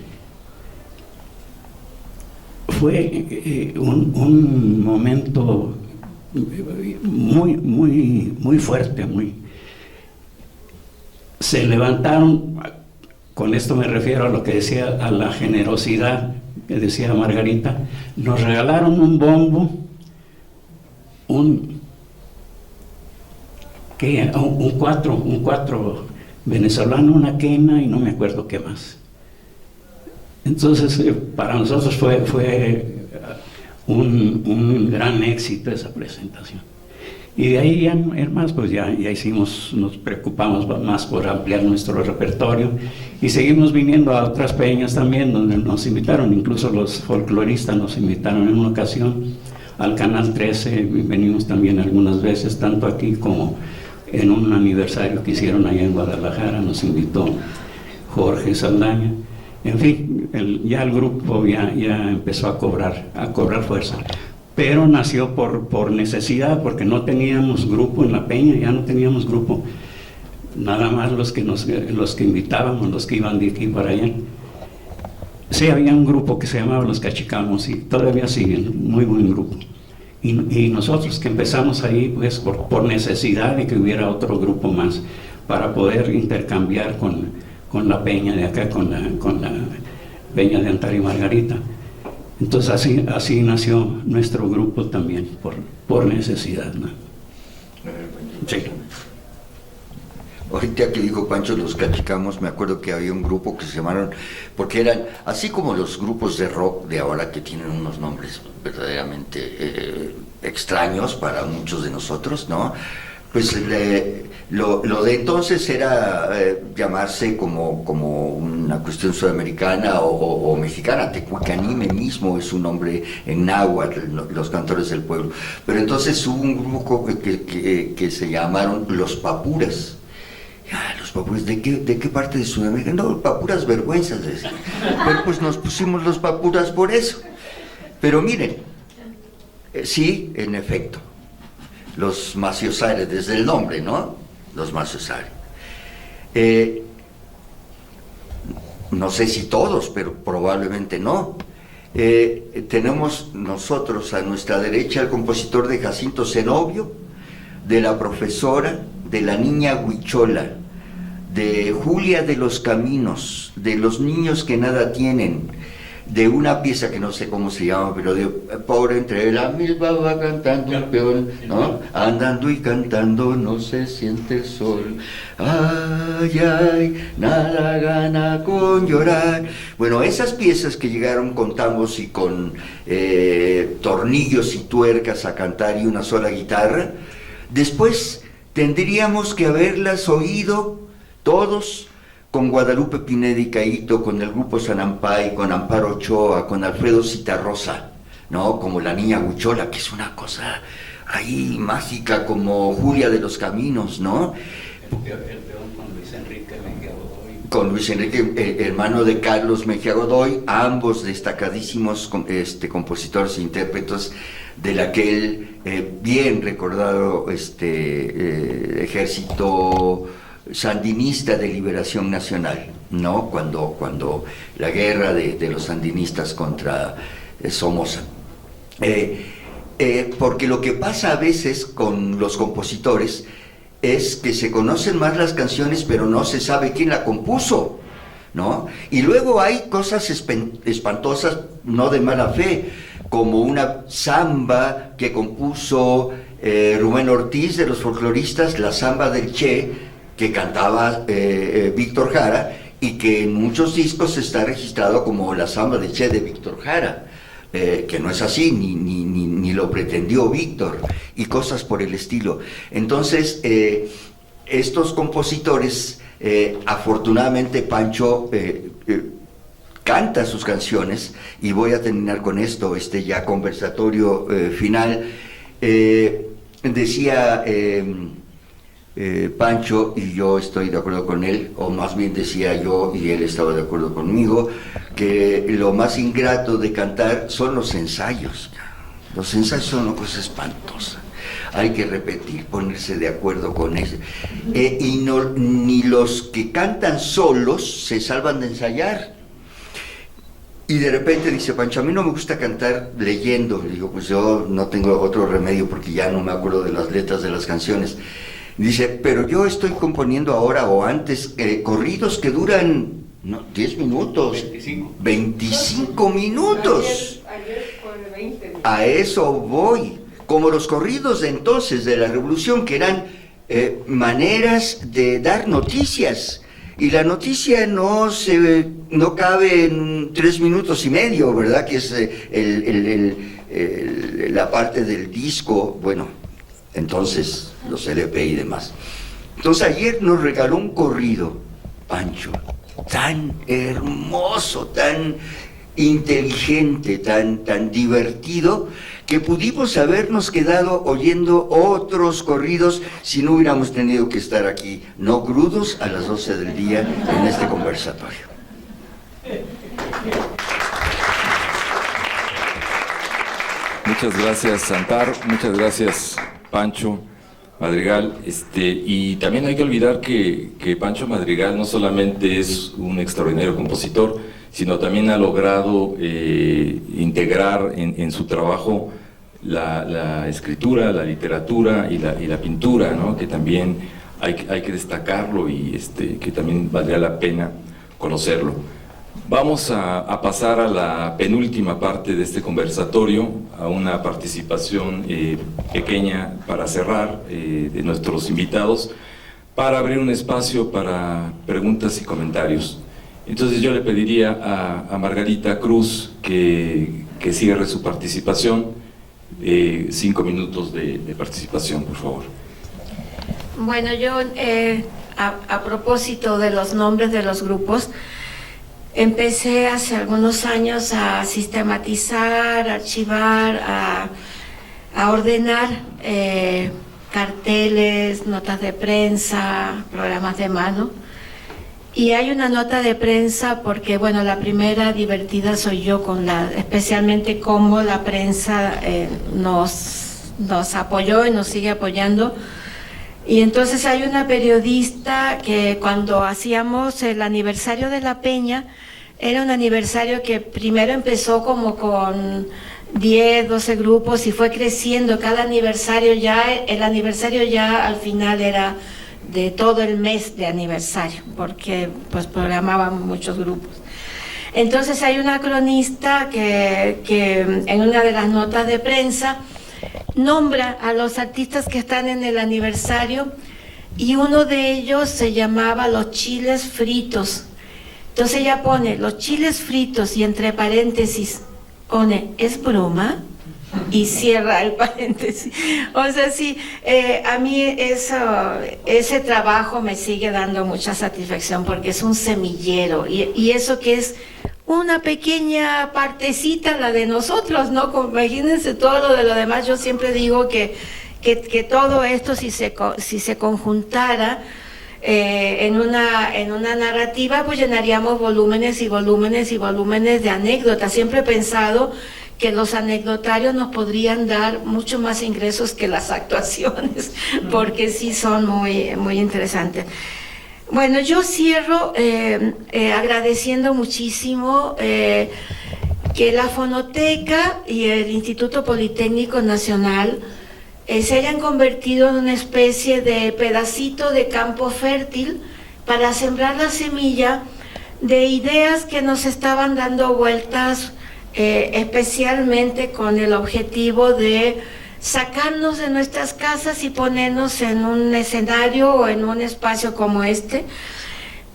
Fue un momento muy fuerte, se levantaron. Con esto me refiero a lo que decía, a la generosidad que decía Margarita. Nos regalaron un bombo, un 4 venezolano, una quena y no me acuerdo qué más. Entonces para nosotros fue un gran éxito esa presentación. Y de ahí más, pues ya nos preocupamos más por ampliar nuestro repertorio y seguimos viniendo a otras peñas también donde nos invitaron, incluso los folcloristas nos invitaron en una ocasión al Canal 13, venimos también algunas veces, tanto aquí como en un aniversario que hicieron allá en Guadalajara, nos invitó Jorge Saldaña. En fin, ya el grupo ya empezó a cobrar fuerza, pero nació por necesidad, porque no teníamos grupo en la peña, ya no teníamos grupo, nada más los que invitábamos, los que iban de aquí para allá. Sí, había un grupo que se llamaba Los Cachicamos y todavía siguen, muy buen grupo. Y nosotros que empezamos ahí, pues por necesidad de que hubiera otro grupo más, para poder intercambiar con la peña de acá, con la peña de Antares y Margarita. Entonces así nació nuestro grupo también, por necesidad, ¿no? Sí. Ahorita que dijo Pancho Los Cachicamos, me acuerdo que había un grupo que se llamaron, porque eran, así como los grupos de rock de ahora que tienen unos nombres verdaderamente extraños para muchos de nosotros, ¿no? Pues lo de entonces era llamarse como una cuestión sudamericana o mexicana. Tecuicanime mismo es un nombre en náhuatl, los cantores del pueblo. Pero entonces hubo un grupo que se llamaron Los Papuras. Los papuras, ¿de qué parte de Sudamérica? No, papuras vergüenzas, decían. Pero pues nos pusimos los papuras por eso. Pero miren, sí, en efecto, los Maciosare, desde el nombre, ¿no? Los Maciosare. No sé si todos, pero probablemente no. Tenemos nosotros a nuestra derecha al compositor de Jacinto Zenobio, de la profesora, de la niña Huichola, de Julia de los Caminos, de los niños que nada tienen, de una pieza que no sé cómo se llama, pero de por entre la milpa va cantando un peón, ¿no? Andando y cantando no se siente el sol. Ay, ay, nada gana con llorar. Bueno, esas piezas que llegaron con tambos y con tornillos y tuercas a cantar y una sola guitarra, después tendríamos que haberlas oído todos con Guadalupe Pineda y Caíto, con el grupo Sanampay, con Amparo Ochoa, con Alfredo Citarrosa, ¿no? Como la niña Huichola, que es una cosa ahí mágica, como Julia de los Caminos, ¿no? El peón con Luis Enrique Mejía Godoy. Con Luis Enrique, hermano de Carlos Mejía Godoy, ambos destacadísimos compositores e intérpretes del aquel bien recordado ejército sandinista de liberación nacional, ¿no? Cuando la guerra de los sandinistas contra Somoza. Porque lo que pasa a veces con los compositores es que se conocen más las canciones, pero no se sabe quién la compuso, ¿no? Y luego hay cosas espantosas, no de mala fe, como una samba que compuso Rubén Ortiz de los folcloristas, la samba del Che, que cantaba Víctor Jara, y que en muchos discos está registrado como la samba del Che de Víctor Jara, que no es así, ni ni lo pretendió Víctor, y cosas por el estilo. Entonces, estos compositores, afortunadamente Pancho canta sus canciones, y voy a terminar con esto, ya conversatorio final. Decía Pancho, y yo estoy de acuerdo con él, o más bien decía yo y él estaba de acuerdo conmigo, que lo más ingrato de cantar son los ensayos. Los ensayos son una cosa espantosa. Hay que repetir, ponerse de acuerdo con eso. Y no, ni los que cantan solos se salvan de ensayar. Y de repente dice Pancho, a mí no me gusta cantar leyendo. Le digo, pues yo no tengo otro remedio porque ya no me acuerdo de las letras de las canciones. Dice, pero yo estoy componiendo ahora o antes corridos que duran 10 minutos. 25 minutos. Ayer fue 20. A eso voy. Como los corridos de entonces, de la Revolución, que eran maneras de dar noticias. Y la noticia no cabe en 3 minutos y medio, ¿verdad? Que es la parte del disco, bueno, entonces los LP y demás. Entonces ayer nos regaló un corrido, Pancho, tan hermoso, tan inteligente, tan divertido, que pudimos habernos quedado oyendo otros corridos si no hubiéramos tenido que estar aquí, no crudos, a las 12 del día en este conversatorio. Muchas gracias, Santar, muchas gracias, Pancho Madrigal. Y también hay que olvidar que Pancho Madrigal no solamente es un extraordinario compositor, sino también ha logrado integrar en su trabajo la escritura, la literatura y la pintura, ¿no? Que también hay que destacarlo y que también valdría la pena conocerlo. Vamos a pasar a la penúltima parte de este conversatorio, a una participación pequeña para cerrar de nuestros invitados, para abrir un espacio para preguntas y comentarios. Entonces yo le pediría a Margarita Cruz que cierre su participación. 5 minutos de participación, por favor. Bueno, yo a propósito de los nombres de los grupos, empecé hace algunos años a sistematizar, a archivar, a ordenar carteles, notas de prensa, programas de mano. Y hay una nota de prensa porque, bueno, la primera divertida soy yo, especialmente cómo la prensa nos apoyó y nos sigue apoyando. Y entonces hay una periodista que cuando hacíamos el aniversario de la Peña, era un aniversario que primero empezó como con 10, 12 grupos y fue creciendo cada aniversario. El aniversario ya al final era de todo el mes de aniversario, porque pues programaban muchos grupos. Entonces hay una cronista que en una de las notas de prensa nombra a los artistas que están en el aniversario y uno de ellos se llamaba Los Chiles Fritos. Entonces ella pone Los Chiles Fritos y entre paréntesis pone ¿es broma? Y cierra el paréntesis. O sea, sí, a mí ese trabajo me sigue dando mucha satisfacción porque es un semillero y eso que es una pequeña partecita la de nosotros, ¿no? Imagínense todo lo de lo demás. Yo siempre digo que todo esto si se conjuntara en una narrativa, pues llenaríamos volúmenes y volúmenes y volúmenes de anécdotas. Siempre he pensado que los anecdotarios nos podrían dar mucho más ingresos que las actuaciones, porque sí son muy, muy interesantes. Bueno, yo cierro agradeciendo muchísimo que la Fonoteca y el Instituto Politécnico Nacional se hayan convertido en una especie de pedacito de campo fértil para sembrar la semilla de ideas que nos estaban dando vueltas, especialmente con el objetivo de sacarnos de nuestras casas y ponernos en un escenario o en un espacio como este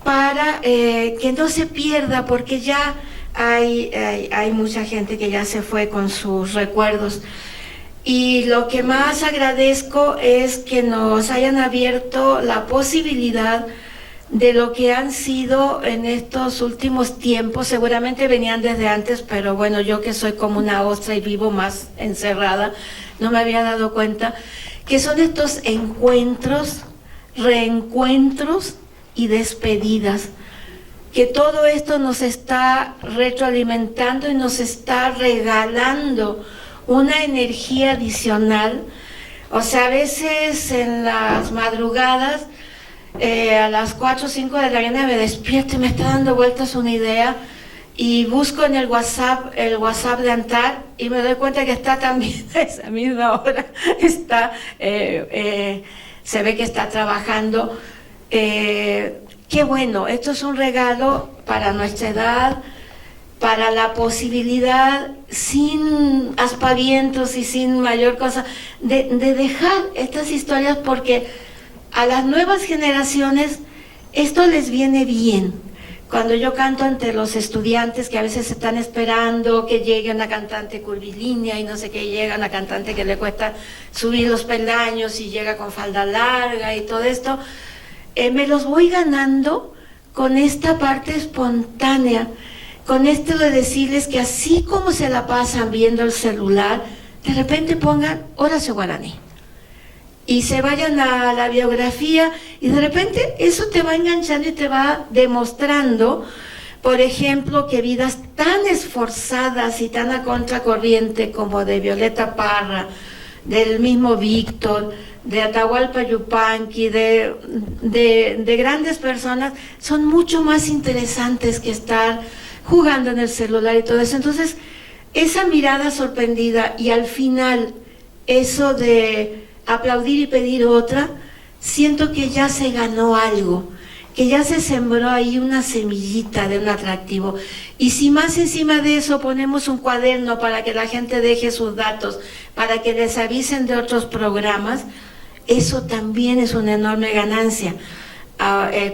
para que no se pierda, porque ya hay mucha gente que ya se fue con sus recuerdos. Y lo que más agradezco es que nos hayan abierto la posibilidad de lo que han sido en estos últimos tiempos. Seguramente venían desde antes, pero bueno, yo que soy como una ostra y vivo más encerrada, no me había dado cuenta, que son estos encuentros, reencuentros y despedidas, que todo esto nos está retroalimentando y nos está regalando una energía adicional. O sea, a veces en las madrugadas, a las 4 o 5 de la mañana me despierto y me está dando vueltas una idea y busco en el WhatsApp de Antar y me doy cuenta que está también a esa misma hora, se ve que está trabajando. Qué bueno, esto es un regalo para nuestra edad, para la posibilidad, sin aspavientos y sin mayor cosa, de dejar estas historias, porque a las nuevas generaciones esto les viene bien. Cuando yo canto ante los estudiantes que a veces están esperando que llegue una cantante curvilínea y no sé qué, llega una cantante que le cuesta subir los peldaños y llega con falda larga y todo esto, me los voy ganando con esta parte espontánea, con esto de decirles que así como se la pasan viendo el celular, de repente pongan Horacio Guaraní y se vayan a la biografía y de repente eso te va enganchando y te va demostrando, por ejemplo, que vidas tan esforzadas y tan a contracorriente como de Violeta Parra, del mismo Víctor, de Atahualpa Yupanqui, de grandes personas, son mucho más interesantes que estar jugando en el celular y todo eso. Entonces, esa mirada sorprendida y al final eso de aplaudir y pedir otra, siento que ya se ganó algo, que ya se sembró ahí una semillita de un atractivo. Y si más encima de eso ponemos un cuaderno para que la gente deje sus datos, para que les avisen de otros programas, eso también es una enorme ganancia.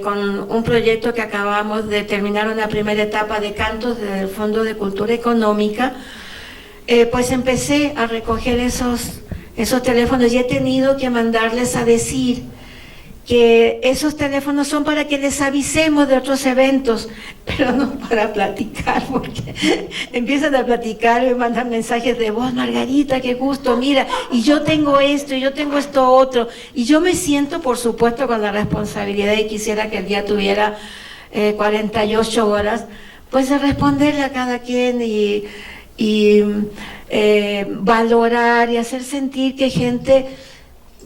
Con un proyecto que acabamos de terminar, una primera etapa de cantos del Fondo de Cultura Económica, pues empecé a recoger esos teléfonos y he tenido que mandarles a decir que esos teléfonos son para que les avisemos de otros eventos, pero no para platicar, porque empiezan a platicar, me mandan mensajes de voz, Margarita, qué gusto, mira, y yo tengo esto, y yo tengo esto otro, y yo me siento, por supuesto, con la responsabilidad, y quisiera que el día tuviera 48 horas, pues de responderle a cada quien y valorar y hacer sentir que gente,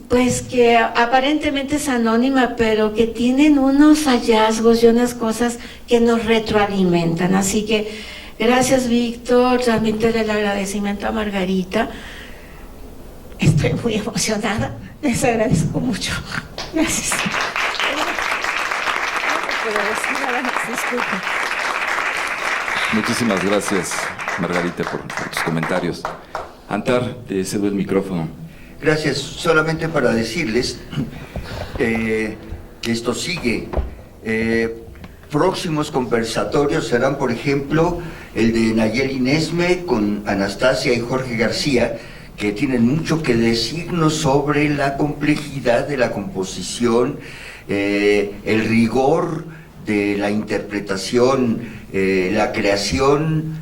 pues que aparentemente es anónima, pero que tienen unos hallazgos y unas cosas que nos retroalimentan. Así que gracias, Víctor, transmítele el agradecimiento a Margarita. Estoy muy emocionada, les agradezco mucho. Gracias. Muchísimas gracias, Margarita, por tus comentarios. Antar, te cedo el micrófono. Gracias. Solamente para decirles que esto sigue. Próximos conversatorios serán, por ejemplo, el de Nayeli Nesme con Anastasia y Jorge García, que tienen mucho que decirnos sobre la complejidad de la composición, el rigor de la interpretación, la creación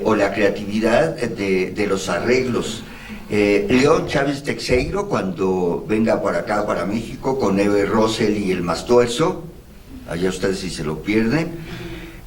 o la creatividad de los arreglos. León Chávez Teixeiro, cuando venga para acá, para México, con Eve Rosell y el Mastuerzo, allá ustedes si se lo pierden.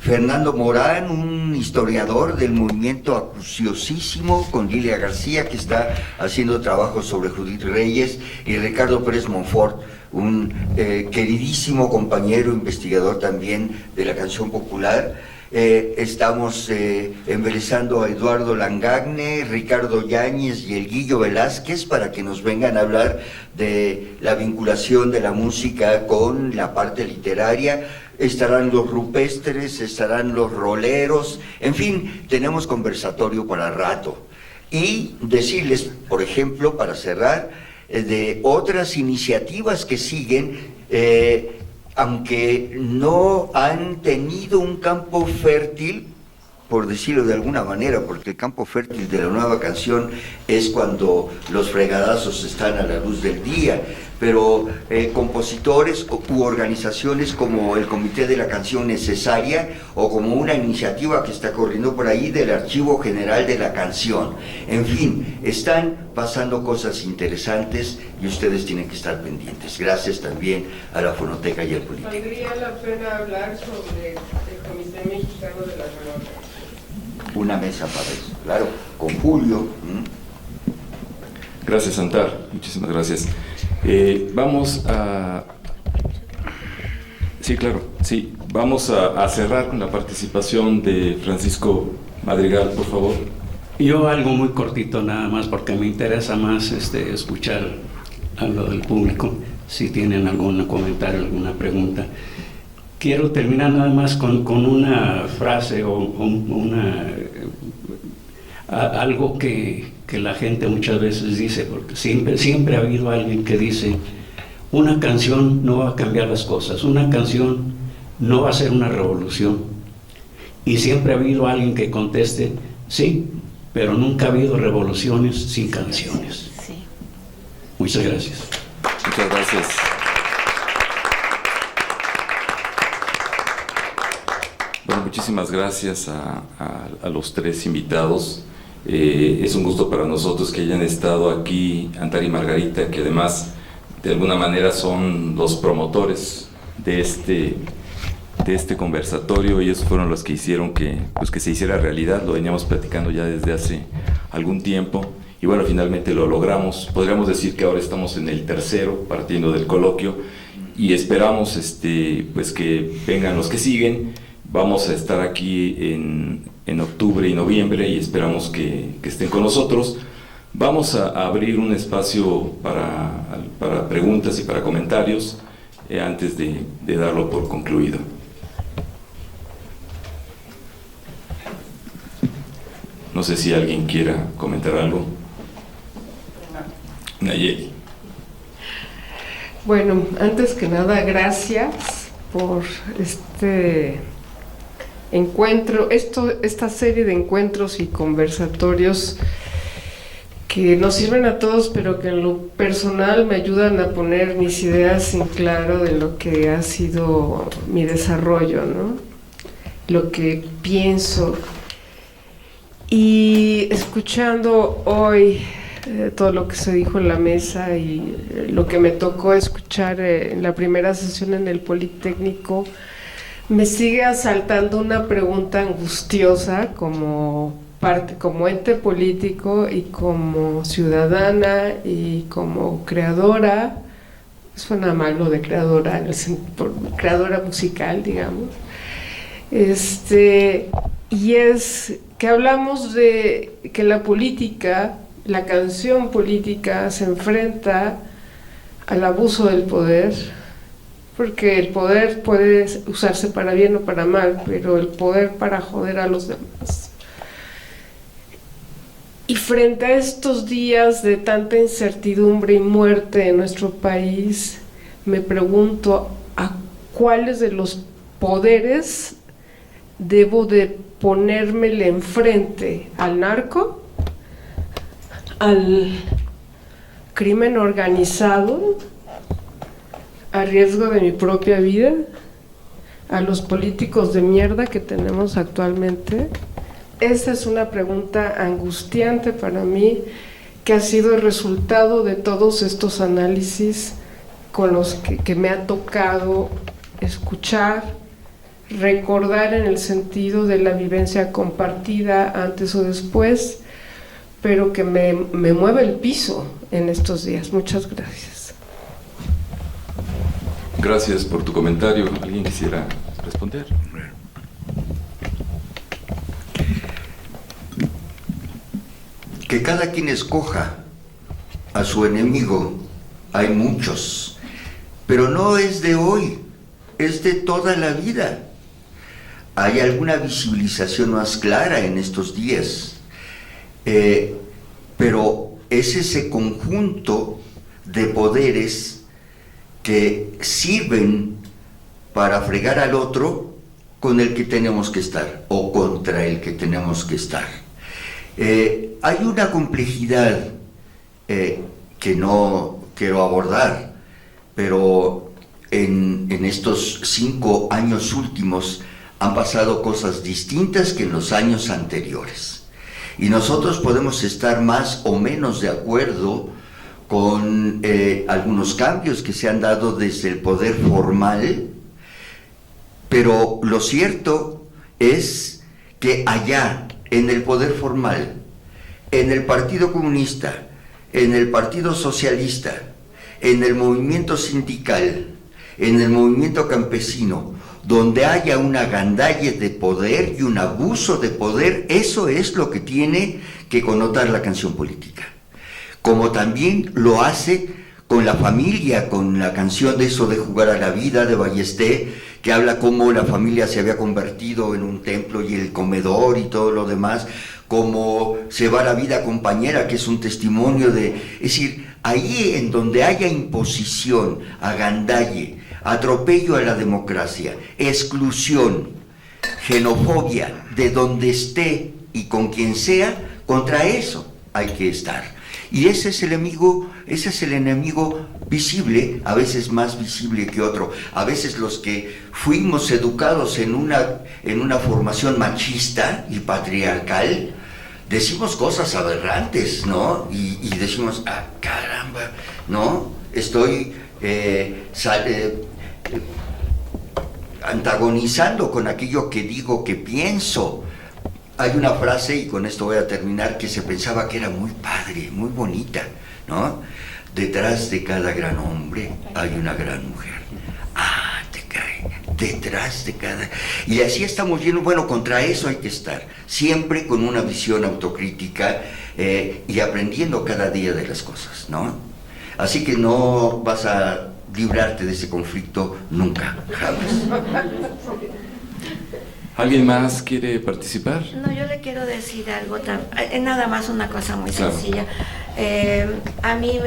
Fernando Morán, un historiador del movimiento acuciosísimo, con Lilia García, que está haciendo trabajo sobre Judith Reyes, y Ricardo Pérez Monfort, un queridísimo compañero investigador también de la canción popular. Estamos embelezando a Eduardo Langagne, Ricardo Yáñez y el Guillo Velázquez para que nos vengan a hablar de la vinculación de la música con la parte literaria. Estarán los rupestres, estarán los roleros, en fin, tenemos conversatorio para rato. Y decirles, por ejemplo, para cerrar, de otras iniciativas que siguen, aunque no han tenido un campo fértil, por decirlo de alguna manera, porque el campo fértil de la nueva canción es cuando los fregadazos están a la luz del día, pero compositores u organizaciones como el Comité de la Canción Necesaria o como una iniciativa que está corriendo por ahí del Archivo General de la Canción. En fin, están pasando cosas interesantes y ustedes tienen que estar pendientes. Gracias también a la Fonoteca y al Político. Valdría la pena hablar sobre el Comité Mexicano de las Notas. Una mesa para eso, claro, con Julio. Gracias, Antar, muchísimas gracias. Vamos a... Sí, claro, sí. Vamos a cerrar con la participación de Francisco Madrigal, por favor. Yo algo muy cortito nada más, porque me interesa más escuchar a lo del público, si tienen algún comentario, alguna pregunta. Quiero terminar nada más con una frase o algo que la gente muchas veces dice, porque siempre ha habido alguien que dice: una canción no va a cambiar las cosas, una canción no va a ser una revolución. Y siempre ha habido alguien que conteste: sí, pero nunca ha habido revoluciones sin canciones. Sí. Muchas gracias. Muchas gracias. Bueno, muchísimas gracias a los tres invitados. Es un gusto para nosotros que hayan estado aquí, Antar y Margarita, que además de alguna manera son los promotores de este conversatorio. Ellos fueron los que hicieron que se hiciera realidad. Lo veníamos platicando ya desde hace algún tiempo y bueno, finalmente lo logramos. Podríamos decir que ahora estamos en el tercero, partiendo del coloquio, y esperamos pues que vengan los que siguen. Vamos a estar aquí en octubre y noviembre y esperamos que estén con nosotros. Vamos a abrir un espacio para preguntas y para comentarios antes de darlo por concluido. No sé si alguien quiera comentar algo. Nayeli. Bueno, antes que nada, gracias por este encuentro, esta serie de encuentros y conversatorios que nos sirven a todos, pero que en lo personal me ayudan a poner mis ideas en claro de lo que ha sido mi desarrollo, ¿no? Lo que pienso. Y escuchando hoy todo lo que se dijo en la mesa y lo que me tocó escuchar en la primera sesión en el Politécnico, me sigue asaltando una pregunta angustiosa como ente político y como ciudadana y como creadora. Suena mal lo de creadora, creadora musical, digamos. Y es que hablamos de que la política, la canción política se enfrenta al abuso del poder, porque el poder puede usarse para bien o para mal, pero el poder para joder a los demás. Y frente a estos días de tanta incertidumbre y muerte en nuestro país, me pregunto a cuáles de los poderes debo de ponérmele enfrente: al narco, al crimen organizado, a riesgo de mi propia vida, a los políticos de mierda que tenemos actualmente. Esa es una pregunta angustiante para mí, que ha sido el resultado de todos estos análisis con los que me ha tocado escuchar, recordar en el sentido de la vivencia compartida antes o después, pero que me mueve el piso en estos días. Muchas gracias. Gracias por tu comentario. ¿Alguien quisiera responder? Que cada quien escoja a su enemigo. Hay muchos, pero no es de hoy, es de toda la vida. Hay alguna visibilización más clara en estos días, pero es ese conjunto de poderes que sirven para fregar al otro con el que tenemos que estar o contra el que tenemos que estar. Hay una complejidad que no quiero abordar, pero en estos 5 años últimos han pasado cosas distintas que en los años anteriores. Y nosotros podemos estar más o menos de acuerdo con algunos cambios que se han dado desde el poder formal, pero lo cierto es que allá, en el poder formal, en el Partido Comunista, en el Partido Socialista, en el movimiento sindical, en el movimiento campesino, donde haya una gandalle de poder y un abuso de poder, eso es lo que tiene que connotar la canción política. Como también lo hace con la familia, con la canción de Eso de jugar a la vida de Ballesté, que habla cómo la familia se había convertido en un templo y el comedor y todo lo demás, como Se va la vida compañera, que es un testimonio de... Es decir, ahí en donde haya imposición, agandalle, atropello a la democracia, exclusión, xenofobia, de donde esté y con quien sea, contra eso hay que estar. Y ese es el enemigo visible, a veces más visible que otro. A veces los que fuimos educados en una formación machista y patriarcal, decimos cosas aberrantes, ¿no? Y decimos, ah, caramba, ¿no? Estoy antagonizando con aquello que digo, que pienso. Hay una frase, y con esto voy a terminar, que se pensaba que era muy padre, muy bonita, ¿no? Detrás de cada gran hombre hay una gran mujer. Ah, te cae. Detrás de cada... Y así estamos llenos. Bueno, contra eso hay que estar. Siempre con una visión autocrítica y aprendiendo cada día de las cosas, ¿no? Así que no vas a librarte de ese conflicto nunca, jamás. ¿Alguien más quiere participar? No, yo le quiero decir algo, nada más una cosa muy sencilla. A mí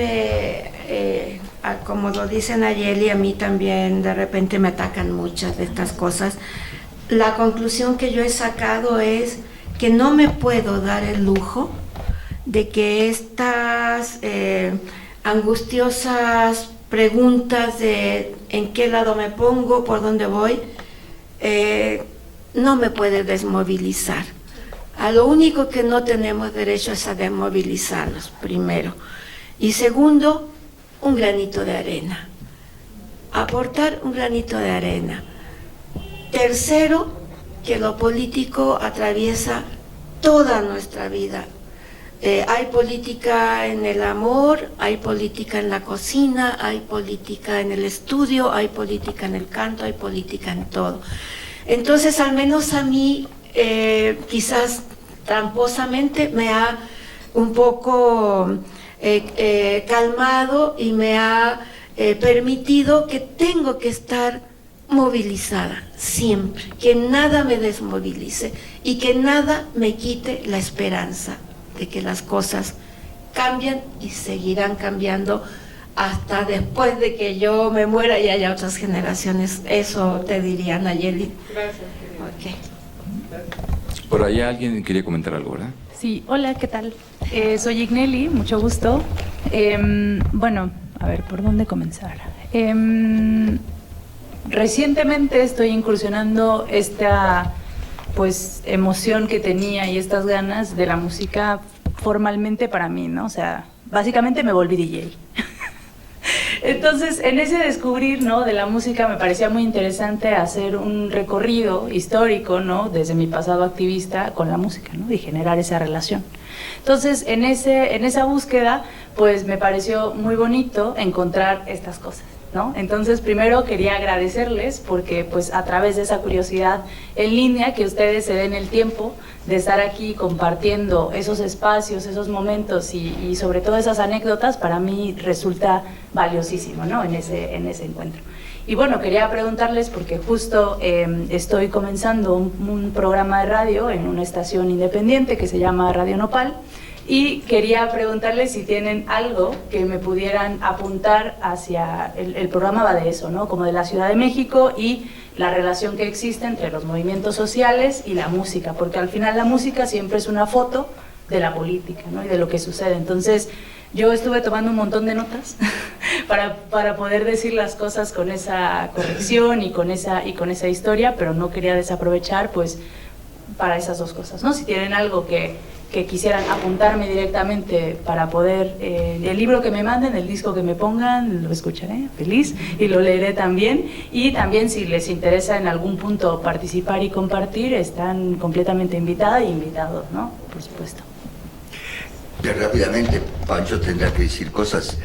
como lo dice Nayeli, a mí también de repente me atacan muchas de estas cosas. La conclusión que yo he sacado es que no me puedo dar el lujo de que estas angustiosas preguntas de en qué lado me pongo, por dónde voy, no me puede desmovilizar. A lo único que no tenemos derecho es a desmovilizarnos, primero. Y segundo, un granito de arena. Aportar un granito de arena. Tercero, que lo político atraviesa toda nuestra vida. Hay política en el amor, hay política en la cocina, hay política en el estudio, hay política en el canto, hay política en todo. Entonces, al menos a mí, quizás tramposamente, me ha un poco calmado y me ha permitido que tengo que estar movilizada siempre, que nada me desmovilice y que nada me quite la esperanza de que las cosas cambian y seguirán cambiando hasta después de que yo me muera y haya otras generaciones. Eso te diría, Nayeli. Gracias. Okay. Por allá alguien quería comentar algo, ¿verdad? Sí, hola, ¿qué tal? Soy Igneli, mucho gusto. Bueno, a ver, ¿por dónde comenzar? Recientemente estoy incursionando esta pues emoción que tenía y estas ganas de la música formalmente para mí, ¿no? O sea, básicamente me volví DJ. Entonces, en ese descubrir, ¿no?, de la música me parecía muy interesante hacer un recorrido histórico, ¿no?, desde mi pasado activista con la música, ¿no?, y generar esa relación. Entonces, en esa búsqueda, pues me pareció muy bonito encontrar estas cosas, ¿no? Entonces, primero quería agradecerles porque, pues, a través de esa curiosidad en línea, que ustedes se den el tiempo de estar aquí compartiendo esos espacios, esos momentos y sobre todo esas anécdotas, para mí resulta valiosísimo, ¿no?, en ese encuentro. Y bueno, quería preguntarles, porque justo estoy comenzando un programa de radio en una estación independiente que se llama Radio Nopal, Y quería preguntarles si tienen algo que me pudieran apuntar hacia, el programa va de eso, ¿no? Como de la Ciudad de México y la relación que existe entre los movimientos sociales y la música, porque al final la música siempre es una foto de la política, ¿no? Y de lo que sucede. Entonces, yo estuve tomando un montón de notas para poder decir las cosas con esa corrección y con esa historia, pero no quería desaprovechar, pues, para esas dos cosas, ¿no? Si tienen algo que quisieran apuntarme directamente para poder, el libro que me manden, el disco que me pongan, lo escucharé feliz y lo leeré también. Y también si les interesa en algún punto participar y compartir, están completamente invitadas e invitados, ¿no? Por supuesto. Rápidamente, Pancho tendrá que decir cosas.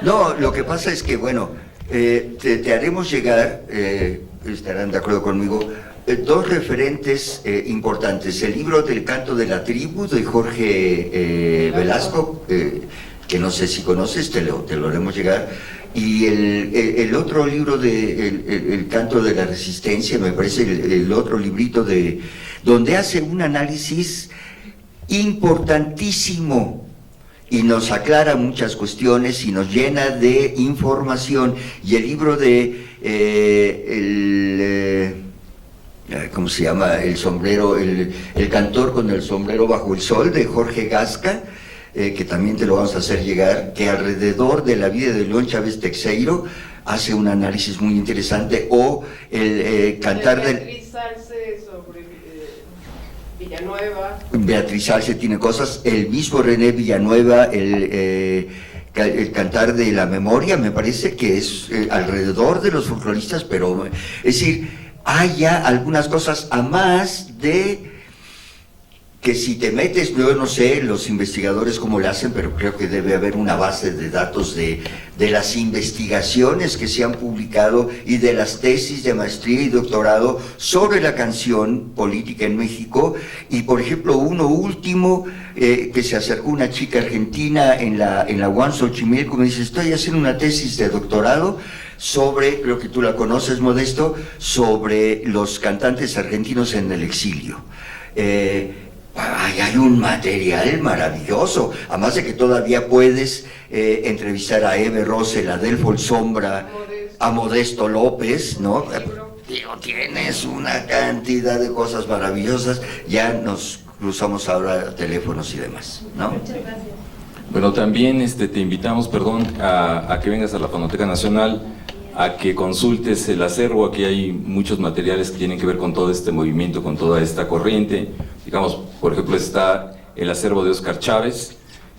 No, lo que pasa es que, bueno, te haremos llegar, estarán de acuerdo conmigo, dos referentes importantes. El libro del Canto de la Tribu de Jorge Velasco, que no sé si conoces, te lo haremos llegar. Y el otro libro de el Canto de la Resistencia, me parece el otro librito donde hace un análisis importantísimo y nos aclara muchas cuestiones y nos llena de información. Y el libro de ¿cómo se llama? El sombrero, el cantor con el sombrero bajo el sol, de Jorge Gasca, que también te lo vamos a hacer llegar, que alrededor de la vida de León Chávez Teixeiro hace un análisis muy interesante, o el cantar del... Beatriz Arce sobre Villanueva. Beatriz Arce tiene cosas, el mismo René Villanueva, el cantar de la memoria, me parece que es alrededor de los folcloristas, pero es decir, hay ya algunas cosas a más de... que si te metes, yo no sé los investigadores cómo lo hacen, pero creo que debe haber una base de datos de las investigaciones que se han publicado y de las tesis de maestría y doctorado sobre la canción política en México. Y por ejemplo, uno último, que se acercó una chica argentina en la UAM Xochimilco, me dice, estoy haciendo una tesis de doctorado sobre, creo que tú la conoces, Modesto, sobre los cantantes argentinos en el exilio. Hay un material maravilloso, además de que todavía puedes entrevistar a Eve Rosel, a Adelfo Sombra, a Modesto López, ¿no? Digo, tienes una cantidad de cosas maravillosas, ya nos cruzamos ahora teléfonos y demás, ¿no? Muchas gracias. Bueno, también te invitamos, perdón, a que vengas a la Fonoteca Nacional, a que consultes el acervo. Aquí hay muchos materiales que tienen que ver con todo este movimiento, con toda esta corriente. Digamos, por ejemplo, está el acervo de Óscar Chávez,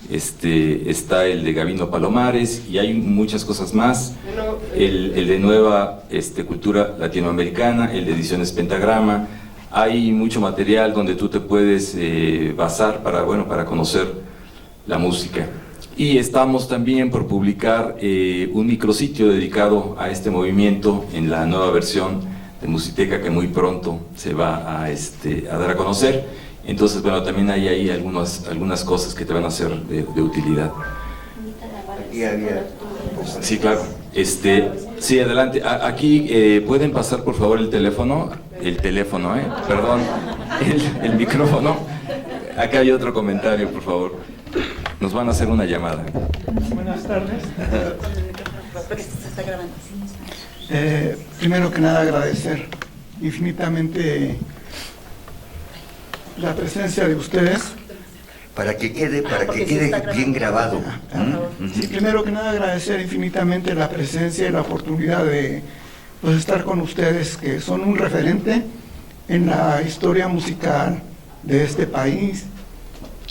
está el de Gabino Palomares, y hay muchas cosas más. El de Nueva Cultura Latinoamericana, el de Ediciones Pentagrama. Hay mucho material donde tú te puedes basar para conocer la música. Y estamos también por publicar un micrositio dedicado a este movimiento en la nueva versión de Musiteca, que muy pronto se va a dar a conocer. Entonces, bueno, también hay ahí algunas cosas que te van a ser de utilidad. Sí, claro. Sí, adelante. Aquí pueden pasar por favor el teléfono, perdón, el micrófono. Acá hay otro comentario, por favor. Nos van a hacer una llamada. Buenas tardes. Primero que nada, agradecer infinitamente la presencia de ustedes. Para que quede bien grabado. Sí, primero que nada, agradecer infinitamente la presencia y la oportunidad de estar con ustedes, que son un referente en la historia musical de este país,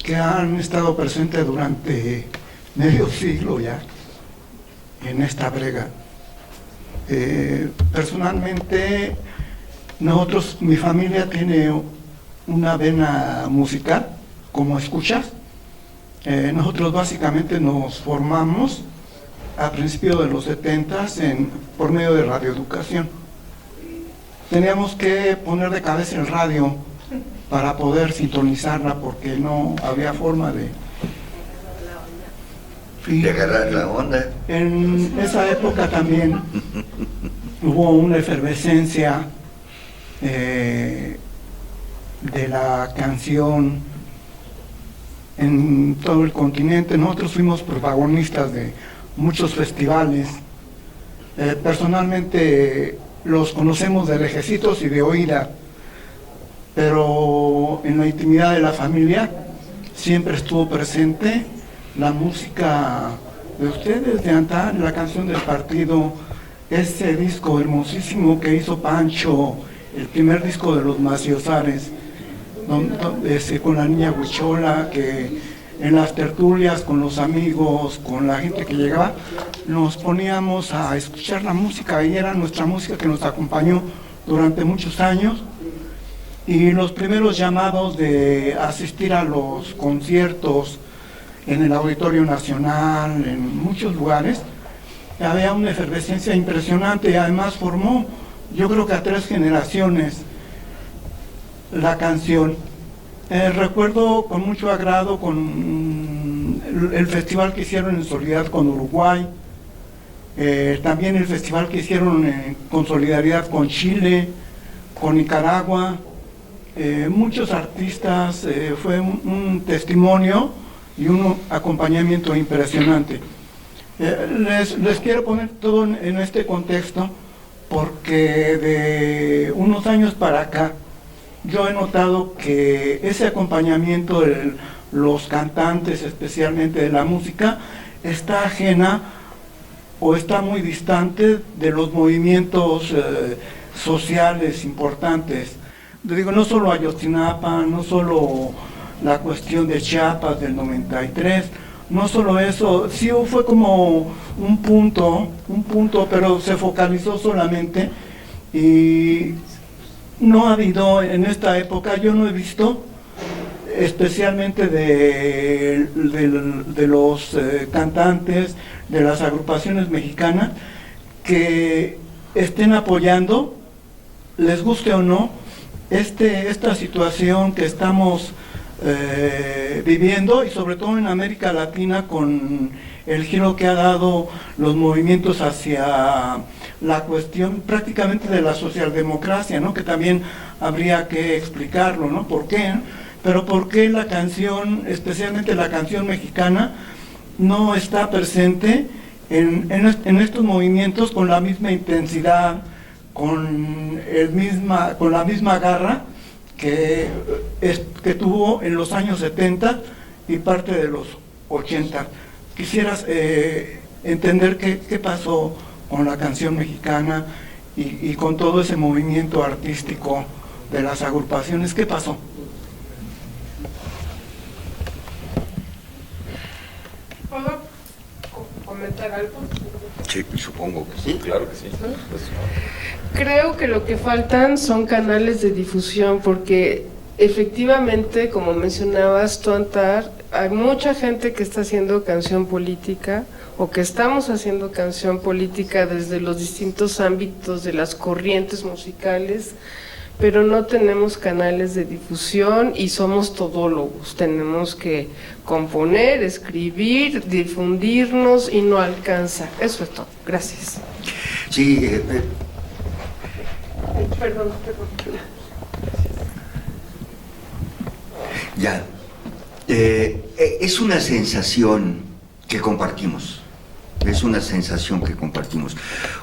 que han estado presentes durante medio siglo ya en esta brega. Personalmente, mi familia tiene una vena musical, como escuchas. Nosotros básicamente nos formamos a principios de los 70s por medio de radioeducación. Teníamos que poner de cabeza el radio para poder sintonizarla, porque no había forma de agarrar la onda. En esa época también hubo una efervescencia de la canción en todo el continente. Nosotros fuimos protagonistas de muchos festivales. Personalmente los conocemos de lejecitos y de oída, pero en la intimidad de la familia siempre estuvo presente la música de ustedes, de antaño, la canción del partido, ese disco hermosísimo que hizo Pancho, el primer disco de los Maciosares, con la niña Huichola, que en las tertulias con los amigos, con la gente que llegaba, nos poníamos a escuchar la música, y era nuestra música que nos acompañó durante muchos años. Y los primeros llamados de asistir a los conciertos en el Auditorio Nacional, en muchos lugares, había una efervescencia impresionante, y además formó, yo creo que a 3 generaciones, la canción. Recuerdo con mucho agrado con el festival que hicieron en solidaridad con Uruguay, también el festival que hicieron con solidaridad con Chile, con Nicaragua, muchos artistas, fue un testimonio y un acompañamiento impresionante. Les quiero poner todo en este contexto porque de unos años para acá yo he notado que ese acompañamiento de los cantantes, especialmente de la música, está ajena o está muy distante de los movimientos sociales importantes. Digo, no solo Ayotzinapa, no solo la cuestión de Chiapas del 93, no solo eso, sí fue como un punto, pero se focalizó solamente, y no ha habido en esta época, yo no he visto, especialmente de los cantantes, de las agrupaciones mexicanas, que estén apoyando, les guste o no, esta situación que estamos viviendo, y sobre todo en América Latina, con el giro que ha dado los movimientos hacia la cuestión prácticamente de la socialdemocracia, ¿no? Que también habría que explicarlo, ¿no? ¿Por qué? Pero ¿por qué la canción, especialmente la canción mexicana, no está presente en estos movimientos con la misma intensidad, con la misma garra que tuvo en los años 70 y parte de los 80? Quisieras entender qué pasó con la canción mexicana y con todo ese movimiento artístico de las agrupaciones. ¿Qué pasó? ¿Puedo comentar algo? Sí, supongo que sí. Claro que sí. Creo que lo que faltan son canales de difusión, porque efectivamente, como mencionabas tú, Antar, hay mucha gente que está haciendo canción política, o que estamos haciendo canción política desde los distintos ámbitos de las corrientes musicales, pero no tenemos canales de difusión y somos todólogos. Tenemos que componer, escribir, difundirnos, y no alcanza. Eso es todo. Gracias. Sí, Perdón. Ya. Es una sensación que compartimos. Es una sensación que compartimos.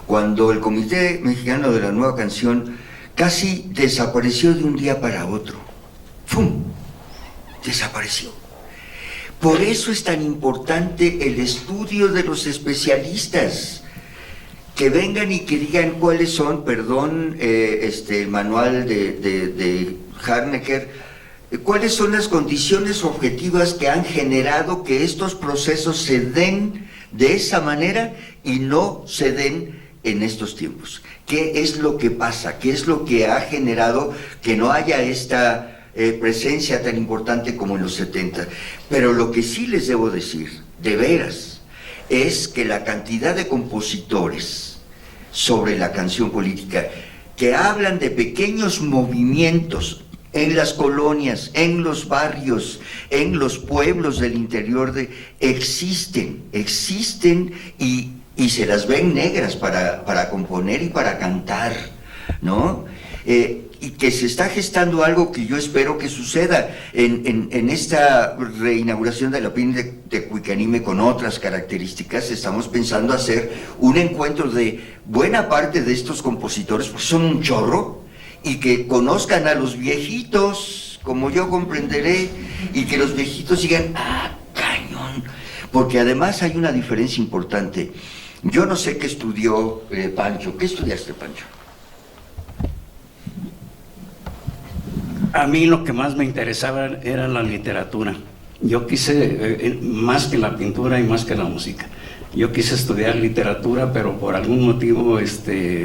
Cuando el Comité Mexicano de la Nueva Canción casi desapareció de un día para otro. ¡Fum! Desapareció. Por eso es tan importante el estudio de los especialistas, que vengan y que digan cuáles son, el manual de Harnecker, cuáles son las condiciones objetivas que han generado que estos procesos se den de esa manera y no se den en estos tiempos. ¿Qué es lo que pasa? ¿Qué es lo que ha generado que no haya esta presencia tan importante como en los 70? Pero lo que sí les debo decir, de veras, es que la cantidad de compositores sobre la canción política que hablan de pequeños movimientos en las colonias, en los barrios, en los pueblos del interior, existen y se las ven negras para componer y para cantar, ¿no? y que se está gestando algo que yo espero que suceda en esta reinauguración de la Pina de Cuicánime con otras características. Estamos pensando hacer un encuentro de buena parte de estos compositores, porque son un chorro, y que conozcan a los viejitos, como yo comprenderé, y que los viejitos digan, ¡ah, cañón! Porque además hay una diferencia importante. Yo no sé qué estudió Pancho. ¿Qué estudiaste, Pancho? A mí lo que más me interesaba era la literatura. Yo quise, más que la pintura y más que la música, yo quise estudiar literatura, pero por algún motivo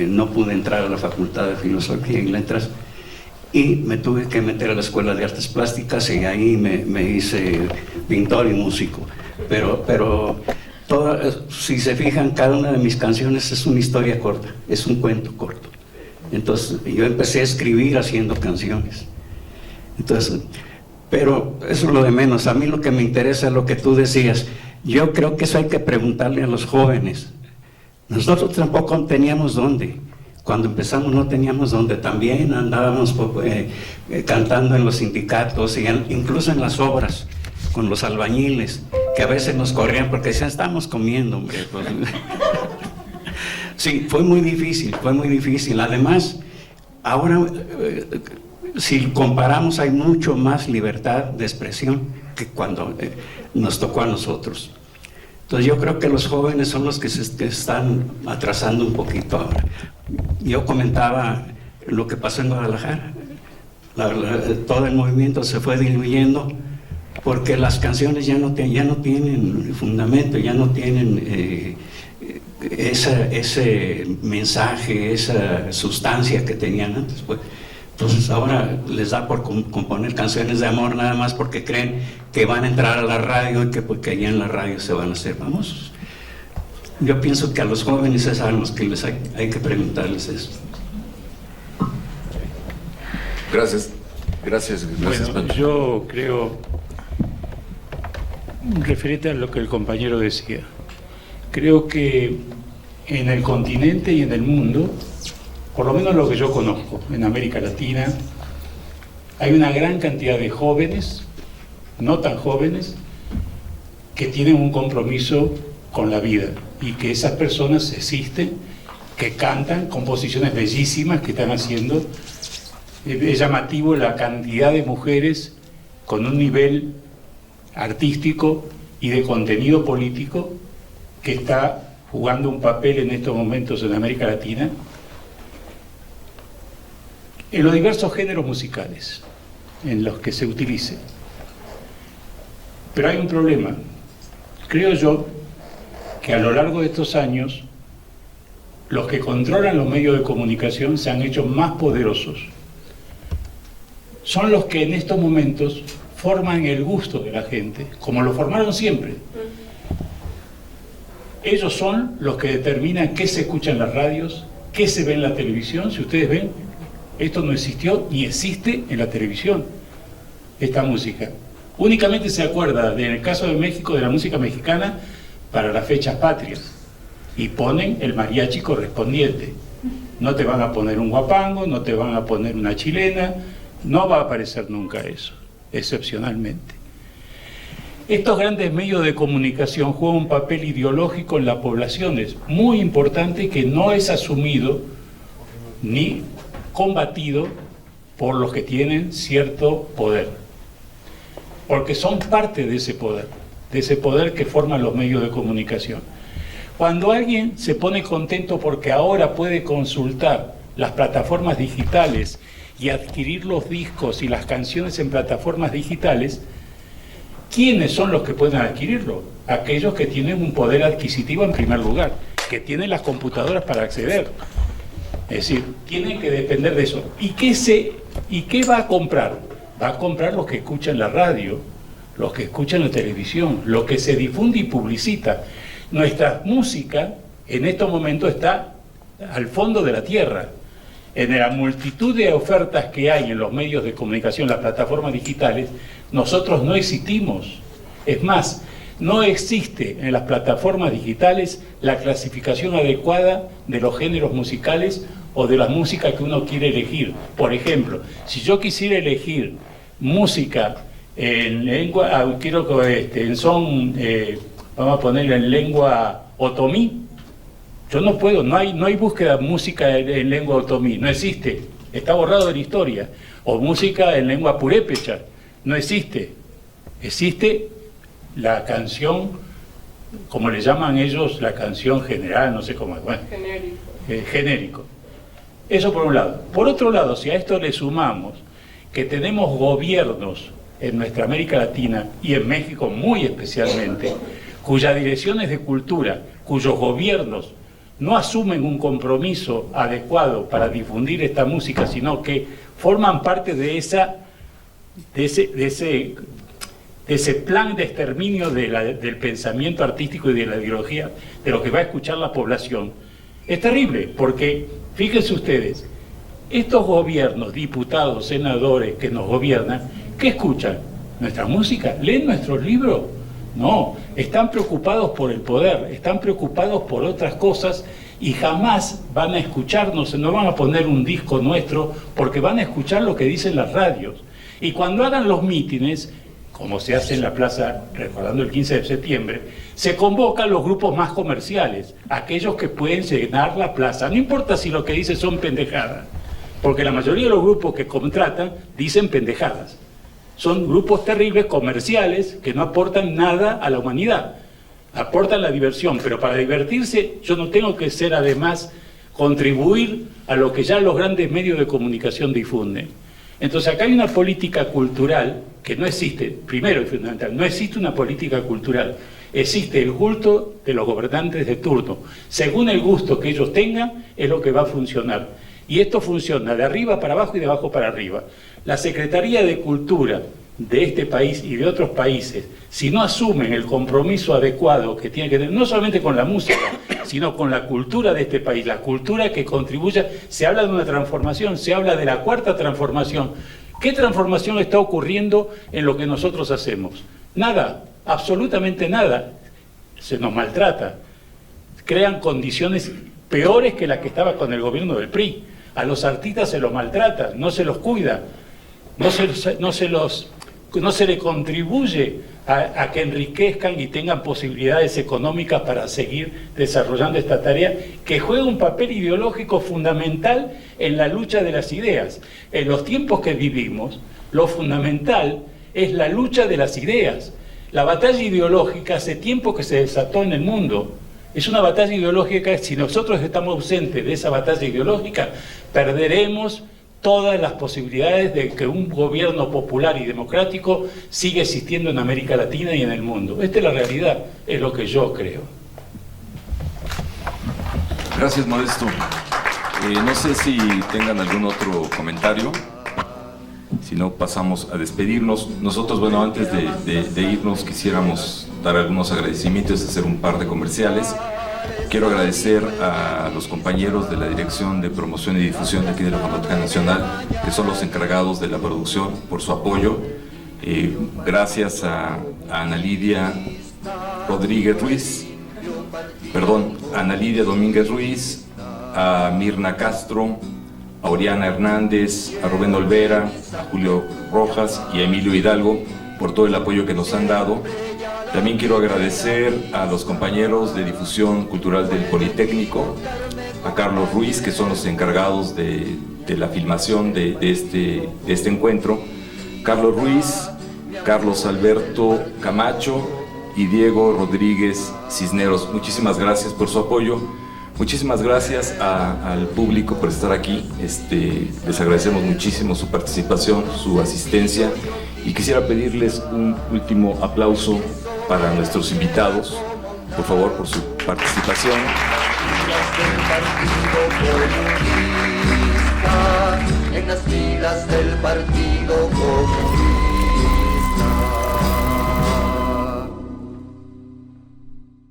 no pude entrar a la Facultad de Filosofía y Letras y me tuve que meter a la Escuela de Artes Plásticas y ahí me hice pintor y músico. Pero si se fijan, cada una de mis canciones es una historia corta, es un cuento corto. Entonces yo empecé a escribir haciendo canciones. Entonces, pero eso es lo de menos. A mí lo que me interesa es lo que tú decías. Yo creo que eso hay que preguntarle a los jóvenes. Nosotros tampoco teníamos dónde. Cuando empezamos no teníamos dónde. También andábamos cantando en los sindicatos, y incluso en las obras, con los albañiles, que a veces nos corrían porque decían, estamos comiendo, hombre. Pues, sí, fue muy difícil, fue muy difícil. Además, ahora... si comparamos, hay mucho más libertad de expresión que cuando nos tocó a nosotros. Entonces yo creo que los jóvenes son los que se están atrasando un poquito ahora. Yo comentaba lo que pasó en Guadalajara. Todo el movimiento se fue diluyendo porque las canciones ya no tienen fundamento, ya no tienen ese mensaje, esa sustancia que tenían antes. Pues, entonces ahora les da por componer canciones de amor nada más porque creen que van a entrar a la radio y que porque allá en la radio se van a hacer famosos. Yo pienso que a los jóvenes es a los que les hay que preguntarles eso. Gracias. Bueno, Pancho. yo creo, referente a lo que el compañero decía, creo que en el continente y en el mundo, por lo menos lo que yo conozco, en América Latina, hay una gran cantidad de jóvenes, no tan jóvenes, que tienen un compromiso con la vida y que esas personas existen, que cantan composiciones bellísimas que están haciendo. Es llamativo la cantidad de mujeres con un nivel artístico y de contenido político que está jugando un papel en estos momentos en América Latina, en los diversos géneros musicales en los que se utilice. Pero hay un problema. Creo yo que a lo largo de estos años los que controlan los medios de comunicación se han hecho más poderosos. Son los que en estos momentos forman el gusto de la gente, como lo formaron siempre. Ellos son los que determinan qué se escucha en las radios, qué se ve en la televisión. Si ustedes ven, esto no existió ni existe en la televisión, esta música. Únicamente se acuerda, en el caso de México, de la música mexicana para las fechas patrias, y ponen el mariachi correspondiente. No te van a poner un guapango, no te van a poner una chilena, no va a aparecer nunca eso, excepcionalmente. Estos grandes medios de comunicación juegan un papel ideológico en las poblaciones muy importante que no es asumido ni combatido por los que tienen cierto poder, porque son parte de ese poder que forman los medios de comunicación. Cuando alguien se pone contento porque ahora puede consultar las plataformas digitales y adquirir los discos y las canciones en plataformas digitales, ¿quiénes son los que pueden adquirirlo? Aquellos que tienen un poder adquisitivo en primer lugar, que tienen las computadoras para acceder. Es decir, tienen que depender de eso. ¿Y qué va a comprar? Va a comprar los que escuchan la radio, los que escuchan la televisión, lo que se difunde y publicita. Nuestra música en estos momentos está al fondo de la tierra. En la multitud de ofertas que hay en los medios de comunicación, las plataformas digitales, nosotros no existimos. Es más, No existe en las plataformas digitales la clasificación adecuada de los géneros musicales o de la música que uno quiere elegir. Por ejemplo, si yo quisiera elegir música en lengua, quiero que en son, vamos a ponerlo en lengua otomí, yo no puedo, no hay búsqueda de música en lengua otomí, no existe, está borrado de la historia. O música en lengua purépecha, no existe. Existe la canción, como le llaman ellos, la canción general, no sé cómo es, bueno, genérico. Eso por un lado. Por otro lado, si a esto le sumamos que tenemos gobiernos en nuestra América Latina y en México muy especialmente, cuyas direcciones de cultura, cuyos gobiernos no asumen un compromiso adecuado para difundir esta música, sino que forman parte de ese plan de exterminio del pensamiento artístico y de la ideología de lo que va a escuchar la población, es terrible, porque fíjense ustedes, estos gobiernos, diputados, senadores que nos gobiernan, ¿qué escuchan? ¿Nuestra música? ¿Leen nuestros libros? No, están preocupados por el poder, están preocupados por otras cosas y jamás van a escucharnos, no van a poner un disco nuestro porque van a escuchar lo que dicen las radios. Y cuando hagan los mítines, como se hace en la plaza, recordando el 15 de septiembre, se convocan los grupos más comerciales, aquellos que pueden llenar la plaza, no importa si lo que dicen son pendejadas, porque la mayoría de los grupos que contratan dicen pendejadas. Son grupos terribles, comerciales, que no aportan nada a la humanidad. Aportan la diversión, pero para divertirse yo no tengo que ser además contribuir a lo que ya los grandes medios de comunicación difunden. Entonces acá hay una política cultural que no existe, primero y fundamental, no existe una política cultural, existe el culto de los gobernantes de turno. Según el gusto que ellos tengan es lo que va a funcionar. Y esto funciona de arriba para abajo y de abajo para arriba. La Secretaría de Cultura de este país y de otros países, si no asumen el compromiso adecuado que tiene que tener, no solamente con la música, sino con la cultura de este país, la cultura que contribuya, se habla de una transformación, se habla de la cuarta transformación. ¿Qué transformación está ocurriendo en lo que nosotros hacemos? Nada, absolutamente nada. Se nos maltrata, crean condiciones peores que las que estaba con el gobierno del PRI. A los artistas se los maltrata, no se los cuida, no se le contribuye a que enriquezcan y tengan posibilidades económicas para seguir desarrollando esta tarea que juega un papel ideológico fundamental en la lucha de las ideas. En los tiempos que vivimos, lo fundamental es la lucha de las ideas. La batalla ideológica hace tiempo que se desató en el mundo. Es una batalla ideológica, si nosotros estamos ausentes de esa batalla ideológica, perderemos todas las posibilidades de que un gobierno popular y democrático siga existiendo en América Latina y en el mundo. Esta es la realidad, es lo que yo creo. Gracias, Modesto. No sé si tengan algún otro comentario. Si no, pasamos a despedirnos. Nosotros, bueno, antes de irnos quisiéramos dar algunos agradecimientos, hacer un par de comerciales. Quiero agradecer a los compañeros de la Dirección de Promoción y Difusión de aquí de la Fonoteca Nacional, que son los encargados de la producción, por su apoyo. Gracias a Ana Lidia Domínguez Ruiz, a Mirna Castro, a Oriana Hernández, a Rubén Olvera, a Julio Rojas y a Emilio Hidalgo por todo el apoyo que nos han dado. También quiero agradecer a los compañeros de difusión cultural del Politécnico, a Carlos Ruiz, que son los encargados de la filmación de este encuentro, Carlos Ruiz, Carlos Alberto Camacho y Diego Rodríguez Cisneros. Muchísimas gracias por su apoyo. Muchísimas gracias al público por estar aquí. Les agradecemos muchísimo su participación, su asistencia, y quisiera pedirles un último aplauso para nuestros invitados, por favor, por su participación. En las filas del Partido Comunista.